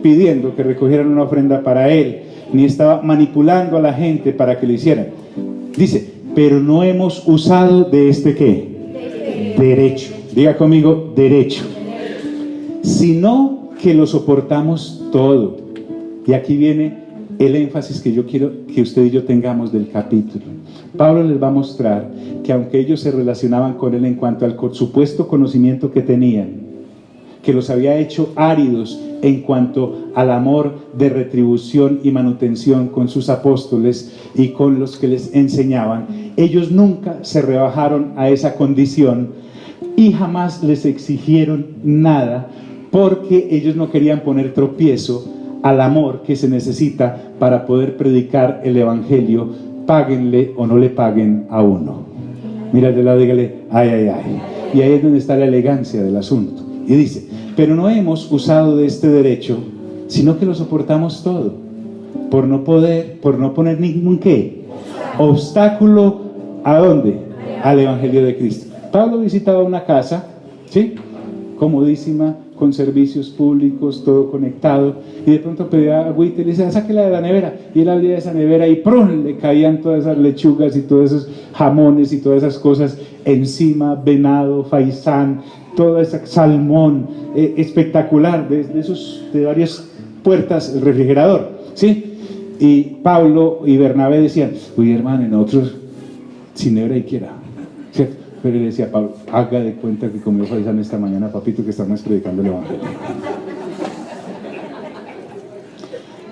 pidiendo que recogieran una ofrenda para él, ni estaba manipulando a la gente para que lo hicieran. Dice, pero no hemos usado de este ¿qué? Derecho. Diga conmigo, derecho. Sino que lo soportamos todo. Y aquí viene el énfasis que yo quiero que usted y yo tengamos del capítulo. Pablo les va a mostrar que aunque ellos se relacionaban con él en cuanto al supuesto conocimiento que tenían, que los había hecho áridos en cuanto al amor de retribución y manutención con sus apóstoles y con los que les enseñaban, ellos nunca se rebajaron a esa condición y jamás les exigieron nada, porque ellos no querían poner tropiezo al amor que se necesita para poder predicar el evangelio, páguenle o no le paguen a uno. Mira al de lado, dígale, ay, ay, ay. Y ahí es donde está la elegancia del asunto. Y dice, pero no hemos usado de este derecho, sino que lo soportamos todo, por no poner ningún ¿qué? Obstáculo, ¿a dónde? Al evangelio de Cristo. Pablo visitaba una casa, ¿sí? Comodísima, con servicios públicos, todo conectado, y de pronto pedía agüita y le decía, sáquela de la nevera, y él abría esa nevera y ¡prum!, le caían todas esas lechugas y todos esos jamones y todas esas cosas encima, venado, faisán, toda esa salmón espectacular, de varias puertas, el refrigerador, ¿sí? Y Pablo y Bernabé decían, uy, hermano, nosotros sin nevera y quiera, ¿cierto? Pero le decía a Pablo, haga de cuenta que comió faisán esta mañana, papito, que estamos predicando el evangelio.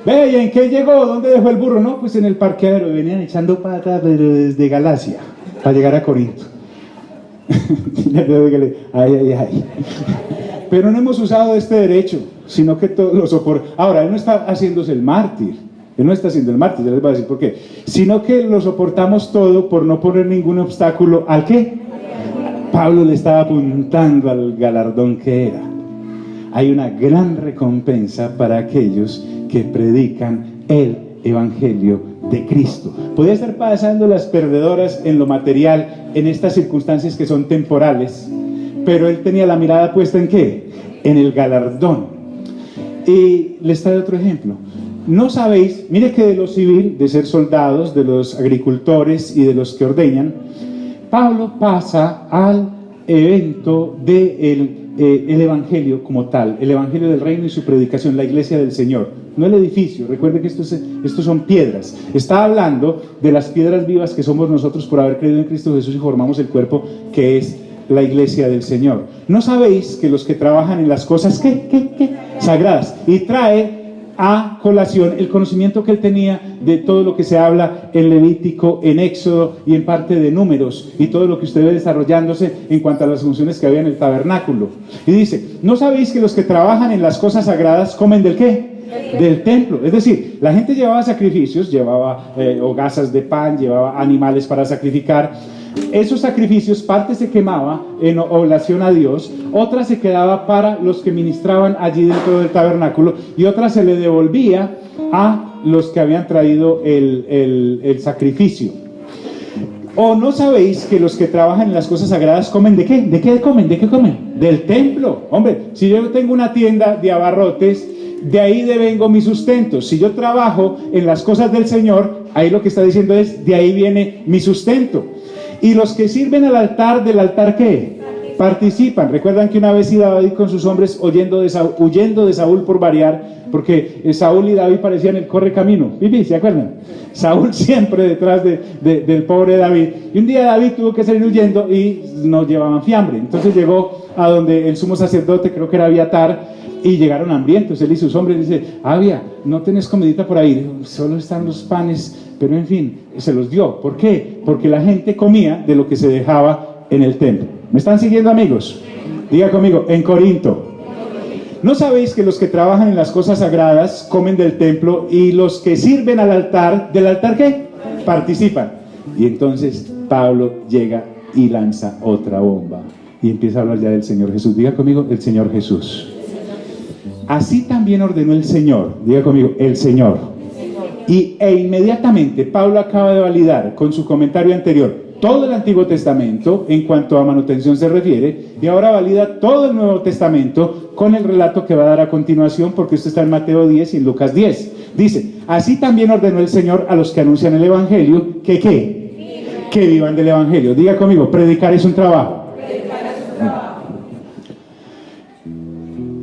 Ve, ¿y en qué llegó? ¿Dónde dejó el burro? No, pues en el parqueadero, venían echando patas, pero desde Galacia, para llegar a Corinto. Dígale, ay, ay, ay. pero no hemos usado este derecho, sino que todo lo soportamos. Ahora, él no está haciéndose el mártir, él no está haciendo el mártir, ya les voy a decir por qué, sino que lo soportamos todo por no poner ningún obstáculo, ¿al qué? Pablo le estaba apuntando al galardón que era. Hay una gran recompensa para aquellos que predican el Evangelio de Cristo. Podría estar pasando las perdedoras en lo material, en estas circunstancias que son temporales, pero él tenía la mirada puesta ¿en qué? En el galardón. Y les trae otro ejemplo. No sabéis, mire que de lo civil, de ser soldados, de los agricultores y de los que ordeñan, Pablo pasa al evento del el Evangelio como tal, el Evangelio del Reino y su predicación, la iglesia del Señor, no el edificio. Recuerden que estos son piedras. Está hablando de las piedras vivas que somos nosotros por haber creído en Cristo Jesús y formamos el cuerpo que es la iglesia del Señor. ¿No sabéis que los que trabajan en las cosas sagradas? Y trae a colación el conocimiento que él tenía de todo lo que se habla en Levítico, en Éxodo y en parte de Números, y todo lo que usted ve desarrollándose en cuanto a las funciones que había en el tabernáculo. Y dice, ¿no sabéis que los que trabajan en las cosas sagradas comen del qué? Del templo. Es decir, la gente llevaba sacrificios, llevaba hogazas de pan, llevaba animales para sacrificar. Esos sacrificios, parte se quemaba en oblación a Dios, otra se quedaba para los que ministraban allí dentro del tabernáculo y otra se le devolvía a los que habían traído el sacrificio. ¿O no sabéis que los que trabajan en las cosas sagradas comen de qué? ¿De qué comen? ¿De qué comen? Del templo. Hombre, si yo tengo una tienda de abarrotes, de ahí devengo mi sustento. Si yo trabajo en las cosas del Señor, ahí lo que está diciendo es, de ahí viene mi sustento. Y los que sirven al altar, ¿del altar qué? Participan. Recuerdan que una vez iba David con sus hombres huyendo de Saúl por variar, porque Saúl y David parecían el correcamino. ¿Se acuerdan? Saúl siempre detrás del pobre David. Y un día David tuvo que salir huyendo y no llevaban fiambre. Entonces llegó a donde el sumo sacerdote, creo que era Abiatar, y llegaron hambrientos. Él y sus hombres dice, Abia, ¿no tenés comidita por ahí? Solo están los panes, pero en fin, se los dio. ¿Por qué? Porque la gente comía de lo que se dejaba en el templo. ¿Me están siguiendo, amigos? Diga conmigo, en Corinto. ¿No sabéis que los que trabajan en las cosas sagradas comen del templo y los que sirven al altar, ¿del altar qué? Participan. Y entonces Pablo llega y lanza otra bomba y empieza a hablar ya del Señor Jesús. Diga conmigo, el Señor Jesús. Así también ordenó el Señor. Diga conmigo, el Señor. E inmediatamente Pablo acaba de validar con su comentario anterior todo el Antiguo Testamento en cuanto a manutención se refiere, y ahora valida todo el Nuevo Testamento con el relato que va a dar a continuación, porque esto está en Mateo 10 y en Lucas 10. Dice, así también ordenó el Señor a los que anuncian el Evangelio, que ¿qué? Que vivan del Evangelio. Diga conmigo, predicar es un trabajo.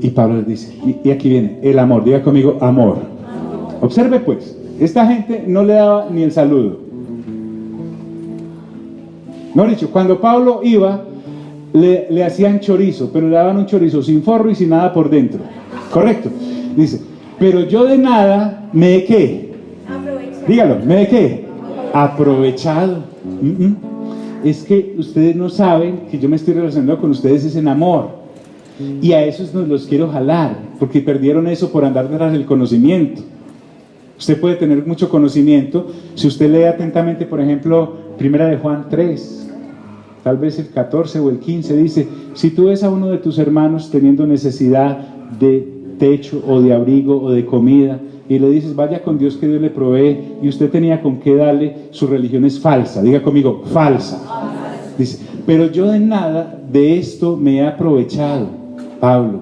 Y Pablo les dice, y aquí viene, el amor. Diga conmigo, amor. Observe pues, esta gente no le daba ni el saludo. No, dicho, cuando Pablo iba, le hacían chorizo, pero le daban un chorizo sin forro y sin nada por dentro. Correcto. Dice, pero yo de nada me he ¿qué? Aprovechado. Dígalo, ¿me he qué? Aprovechado. Es que ustedes no saben que yo me estoy relacionando con ustedes es en amor. Y a esos nos los quiero jalar, porque perdieron eso por andar tras el conocimiento. Usted puede tener mucho conocimiento. Si usted lee atentamente, por ejemplo, Primera de Juan 3, tal vez el 14 o el 15, dice, si tú ves a uno de tus hermanos teniendo necesidad de techo o de abrigo o de comida, y le dices, vaya con Dios que Dios le provee, y usted tenía con qué darle, su religión es falsa. Diga conmigo, falsa. Dice, pero yo de nada de esto me he aprovechado. Pablo,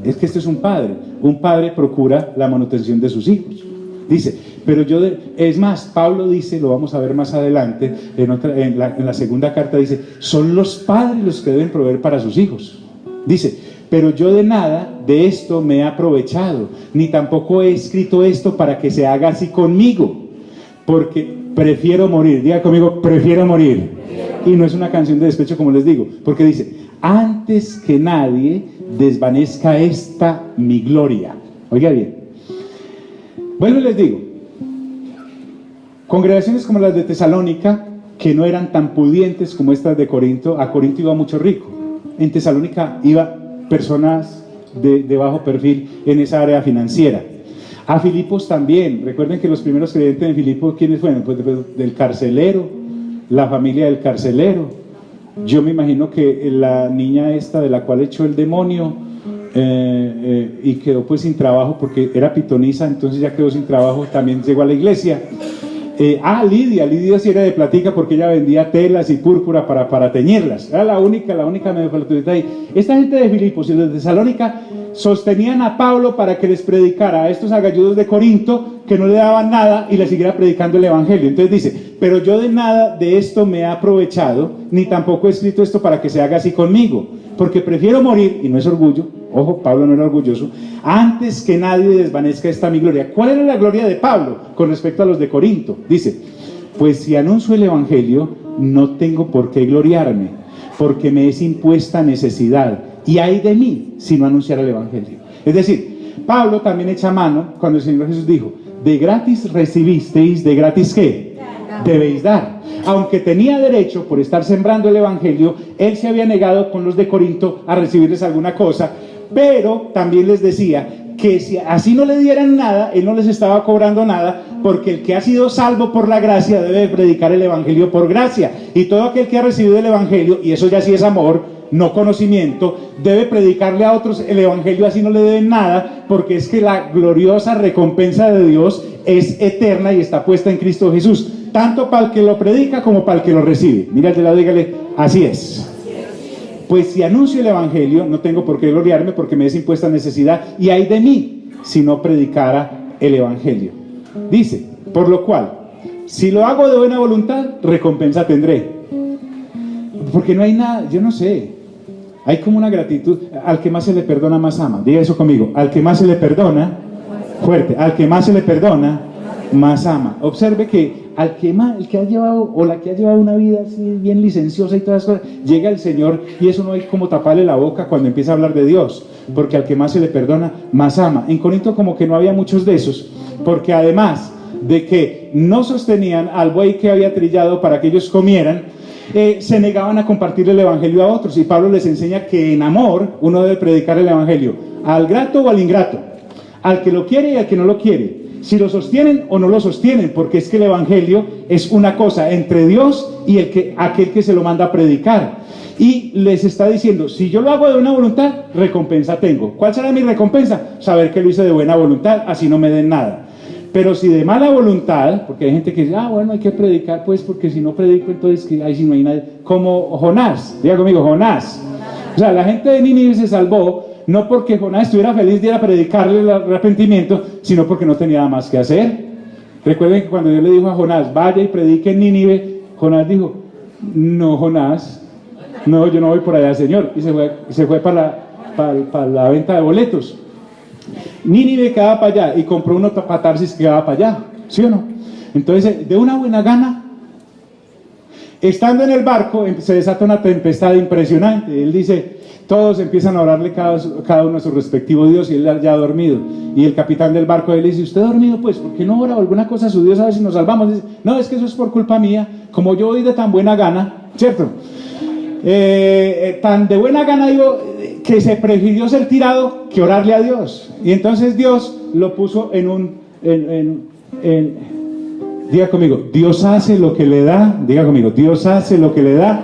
es que este es un padre procura la manutención de sus hijos. Dice, pero es más, Pablo dice, lo vamos a ver más adelante, en la segunda carta dice, son los padres los que deben proveer para sus hijos. Dice, pero yo de nada de esto me he aprovechado, ni tampoco he escrito esto para que se haga así conmigo, porque prefiero morir. Diga conmigo, prefiero morir. Y no es una canción de despecho, como les digo, porque dice, antes que nadie desvanezca esta mi gloria. Oiga bien. Bueno, les digo, congregaciones como las de Tesalónica, que no eran tan pudientes como estas de Corinto, a Corinto iba mucho rico. En Tesalónica iba personas de bajo perfil en esa área financiera. A Filipos también, recuerden que los primeros creyentes en Filipos, ¿quiénes fueron? Pues del carcelero, la familia del carcelero. Yo me imagino que la niña esta de la cual echó el demonio y quedó pues sin trabajo porque era pitonisa, entonces ya quedó sin trabajo, también llegó a la iglesia. Lidia sí era de platica porque ella vendía telas y púrpura para teñirlas, era la única medio platudita ahí. Esta gente de Filipos y de Tesalónica sostenían a Pablo para que les predicara a estos agalludos de Corinto que no le daban nada y le siguiera predicando el evangelio. Entonces dice, pero yo de nada de esto me he aprovechado, ni tampoco he escrito esto para que se haga así conmigo, porque prefiero morir, y no es orgullo, ojo, Pablo no era orgulloso, antes que nadie desvanezca esta mi gloria. ¿Cuál era la gloria de Pablo con respecto a los de Corinto? Dice, pues si anuncio el evangelio, no tengo por qué gloriarme, porque me es impuesta necesidad, y hay de mí si no anunciara el evangelio. Es decir, Pablo también echa mano cuando el Señor Jesús dijo, de gratis recibisteis, de gratis ¿qué? Debéis dar. Aunque tenía derecho por estar sembrando el evangelio, él se había negado con los de Corinto a recibirles alguna cosa, pero también les decía que si así no le dieran nada, él no les estaba cobrando nada, porque el que ha sido salvo por la gracia debe predicar el evangelio por gracia, y todo aquel que ha recibido el evangelio, y eso ya sí es amor, no conocimiento, debe predicarle a otros el evangelio así no le den nada, porque es que la gloriosa recompensa de Dios es eterna y está puesta en Cristo Jesús, tanto para el que lo predica como para el que lo recibe. Mira al de lado, dígale, así es. Pues si anuncio el evangelio, no tengo por qué gloriarme, porque me es impuesta necesidad, y hay de mí si no predicara el evangelio. Dice, por lo cual, si lo hago de buena voluntad, recompensa tendré. Porque no hay nada, yo no sé, hay como una gratitud. Al que más se le perdona, más ama. Diga eso conmigo, al que más se le perdona, fuerte, al que más se le perdona, más ama. Observe que al que más, el que ha llevado o la que ha llevado una vida así bien licenciosa y todas esas cosas, llega el Señor y eso no hay como taparle la boca cuando empieza a hablar de Dios, porque al que más se le perdona, más ama. En Corinto como que no había muchos de esos, porque además de que no sostenían al buey que había trillado para que ellos comieran, se negaban a compartir el evangelio a otros, y Pablo les enseña que en amor uno debe predicar el evangelio al grato o al ingrato, al que lo quiere y al que no lo quiere, si lo sostienen o no lo sostienen, porque es que el evangelio es una cosa entre Dios y aquel que se lo manda a predicar. Y les está diciendo, si yo lo hago de buena voluntad, recompensa tengo. ¿Cuál será mi recompensa? Saber que lo hice de buena voluntad, así no me den nada. Pero si de mala voluntad, porque hay gente que dice, bueno, hay que predicar, pues, porque si no predico, entonces, que ahí sí no hay nadie. Como Jonás, diga conmigo, Jonás. O sea, la gente de Nínive se salvó, no porque Jonás estuviera feliz de ir a predicarle el arrepentimiento, sino porque no tenía nada más que hacer. Recuerden que cuando Dios le dijo a Jonás, vaya y predique en Nínive, Jonás dijo, no, Jonás, no, yo no voy por allá, Señor. Y se fue para la venta de boletos. Nínive quedaba para allá y compró uno para Tarsis que quedaba para allá, ¿sí o no? Entonces, de una buena gana, estando en el barco, se desata una tempestad impresionante. Él dice, todos empiezan a orarle cada uno a su respectivo Dios, y él ya ha dormido. Y el capitán del barco le dice, ¿usted ha dormido? Pues, ¿por qué no ora alguna cosa a su Dios a ver si nos salvamos? Dice, no, es que eso es por culpa mía, como yo voy de tan buena gana, ¿cierto? Tan de buena gana, digo, que se prefirió ser tirado que orarle a Dios. Y entonces Dios lo puso diga conmigo, Dios hace lo que le da, diga conmigo, Dios hace lo que le da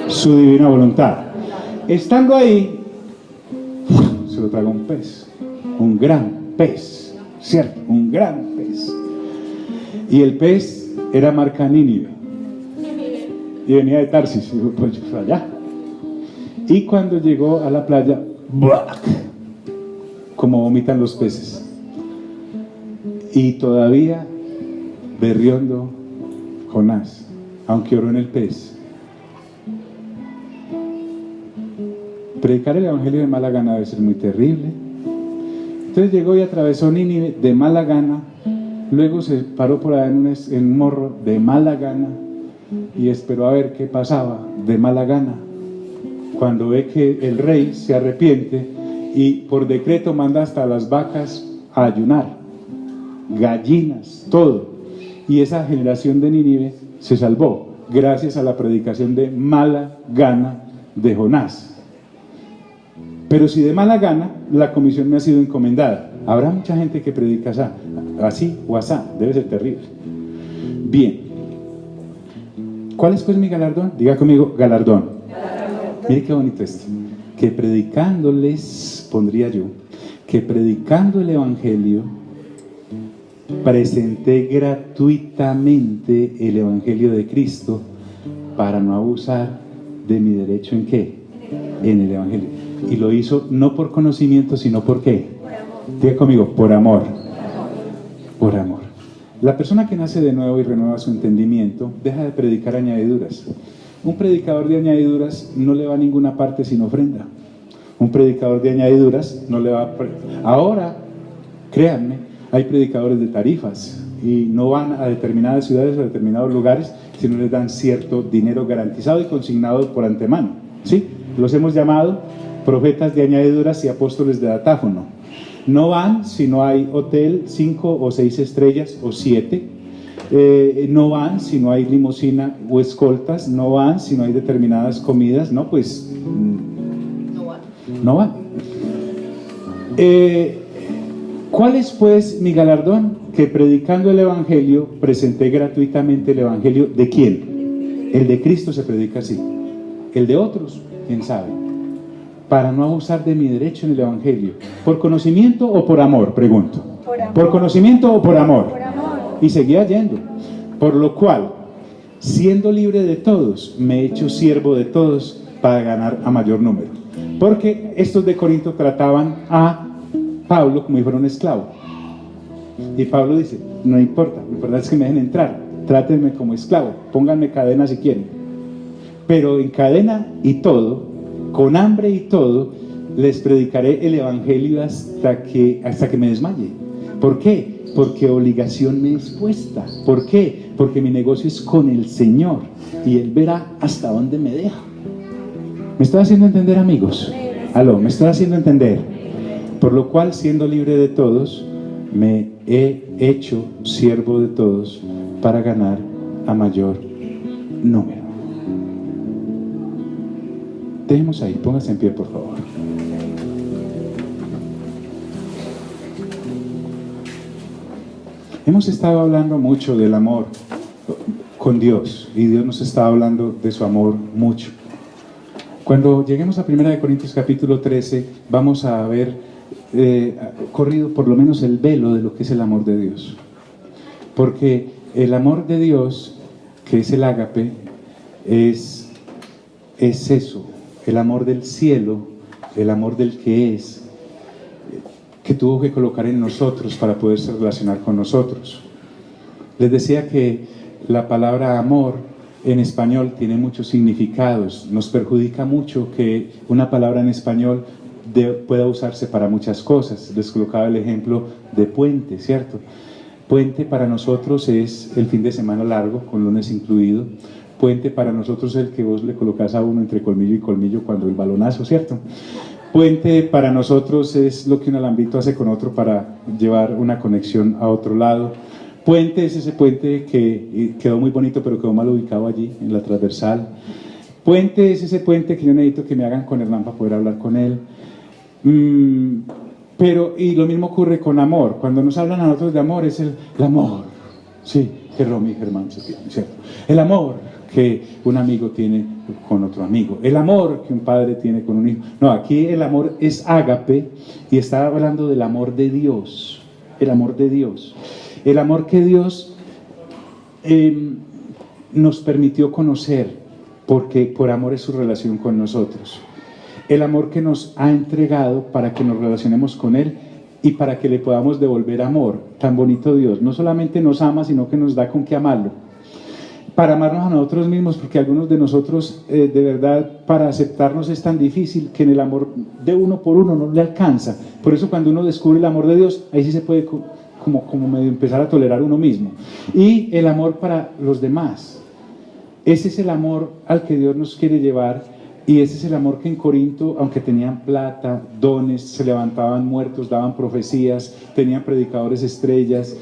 su divina voluntad. Estando ahí, se lo traga un pez, un gran pez, ¿cierto? Un gran pez. Y el pez era marca Nínive. Y venía de Tarsis, y dijo, pues yo fui allá. Y cuando llegó a la playa, ¡buac!, como vomitan los peces. Y todavía berriondo Jonás, aunque oró en el pez. Predicar el evangelio de mala gana debe ser muy terrible. Entonces llegó y atravesó Nínive de mala gana, luego se paró por ahí en un morro de mala gana y esperó a ver qué pasaba de mala gana. Cuando ve que el rey se arrepiente y por decreto manda hasta las vacas a ayunar, gallinas, todo, y esa generación de Nínive se salvó gracias a la predicación de mala gana de Jonás. Pero si de mala gana, la comisión me ha sido encomendada. Habrá mucha gente que predica así o asá, debe ser terrible. Bien, ¿cuál es pues mi galardón? Diga conmigo, galardón. Mire qué bonito esto. Que predicándoles, pondría yo, que predicando el Evangelio, presenté gratuitamente el Evangelio de Cristo para no abusar de mi derecho ¿en qué? En el Evangelio. Y lo hizo no por conocimiento, sino por ¿qué? Diga conmigo, por amor. Por amor. La persona que nace de nuevo y renueva su entendimiento deja de predicar añadiduras. Un predicador de añadiduras no le va a ninguna parte sin ofrenda. Un predicador de añadiduras no le va a... Ahora, créanme, hay predicadores de tarifas y no van a determinadas ciudades o a determinados lugares si no les dan cierto dinero garantizado y consignado por antemano, ¿sí? Los hemos llamado profetas de añadiduras y apóstoles de datáfono. No van si no hay hotel 5 o 6 estrellas o 7. No van si no hay limusina o escoltas. No van si no hay determinadas comidas. No, pues no van. ¿Cuál es pues mi galardón? Que predicando el Evangelio presenté gratuitamente el Evangelio. ¿De quién? El de Cristo se predica así. El de otros, quién sabe. Para no abusar de mi derecho en el Evangelio. ¿Por conocimiento o por amor? Pregunto. ¿Por conocimiento o por amor? Por amor. Y seguía yendo. Por lo cual, siendo libre de todos, me he hecho siervo de todos para ganar a mayor número. Porque estos de Corinto trataban a Pablo como si fuera un esclavo. Y Pablo dice, no importa, lo importante es que me dejen entrar. Trátenme como esclavo, pónganme cadena si quieren. Pero en cadena y todo, con hambre y todo, les predicaré el Evangelio hasta que me desmaye. ¿Por qué? Porque obligación me es puesta. ¿Por qué? Porque mi negocio es con el Señor y Él verá hasta dónde me deja. ¿Me estoy haciendo entender, amigos? Aló, ¿me estoy haciendo entender? Por lo cual, siendo libre de todos, me he hecho siervo de todos para ganar a mayor número. Dejemos ahí, póngase en pie, por favor. Hemos estado hablando mucho del amor con Dios y Dios nos está hablando de su amor mucho. Cuando lleguemos a 1 Corintios capítulo 13 vamos a ver corrido por lo menos el velo de lo que es el amor de Dios, porque el amor de Dios, que es el ágape, es eso, el amor del cielo, el amor del que es, que tuvo que colocar en nosotros para poderse relacionar con nosotros. Les decía que la palabra amor en español tiene muchos significados. Nos perjudica mucho que una palabra en español pueda usarse para muchas cosas. Les colocaba el ejemplo de puente, ¿cierto? Puente para nosotros es el fin de semana largo, con lunes incluido. Puente para nosotros es el que vos le colocás a uno entre colmillo y colmillo cuando el balonazo, ¿cierto? Puente para nosotros es lo que un alambito hace con otro para llevar una conexión a otro lado. Puente es ese puente que quedó muy bonito pero quedó mal ubicado allí en la transversal. Puente es ese puente que yo necesito que me hagan con Hernán para poder hablar con él. Pero, y lo mismo ocurre con amor. Cuando nos hablan a nosotros de amor es el amor, sí, que Romy y Germán se tienen, ¿cierto? El amor que un amigo tiene con otro amigo, el amor que un padre tiene con un hijo. No, aquí el amor es ágape y está hablando del amor de Dios, el amor de Dios, el amor que Dios nos permitió conocer, porque por amor es su relación con nosotros. El amor que nos ha entregado para que nos relacionemos con Él y para que le podamos devolver amor. Tan bonito Dios, no solamente nos ama, sino que nos da con qué amarlo. Para amarnos a nosotros mismos, porque algunos de nosotros de verdad para aceptarnos es tan difícil que en el amor de uno por uno no le alcanza. Por eso cuando uno descubre el amor de Dios, ahí sí se puede como medio empezar a tolerar uno mismo. Y el amor para los demás, ese es el amor al que Dios nos quiere llevar. Y ese es el amor que en Corinto, aunque tenían plata, dones, se levantaban muertos, daban profecías, tenían predicadores estrellas,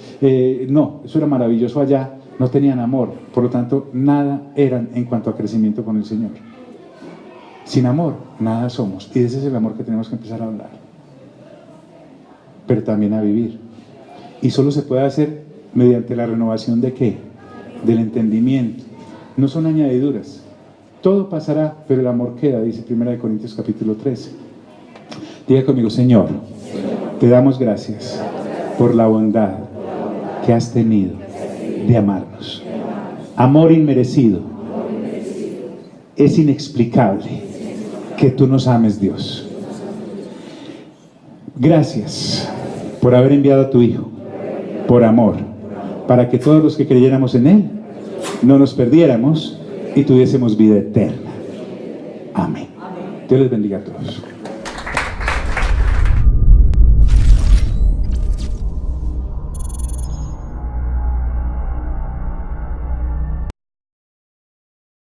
no, eso era maravilloso allá, no tenían amor, por lo tanto nada eran en cuanto a crecimiento con el Señor. Sin amor, nada somos. Y ese es el amor que tenemos que empezar a hablar. Pero también a vivir. Y solo se puede hacer mediante la renovación ¿de qué? Del entendimiento. No son añadiduras. Todo pasará, pero el amor queda, dice 1 Corintios capítulo 13. Diga conmigo, Señor, te damos gracias por la bondad que has tenido de amarnos. Amor inmerecido. Es inexplicable que tú nos ames, Dios. Gracias por haber enviado a tu Hijo, por amor, para que todos los que creyéramos en Él no nos perdiéramos y tuviésemos vida eterna. Amén. Dios les bendiga a todos.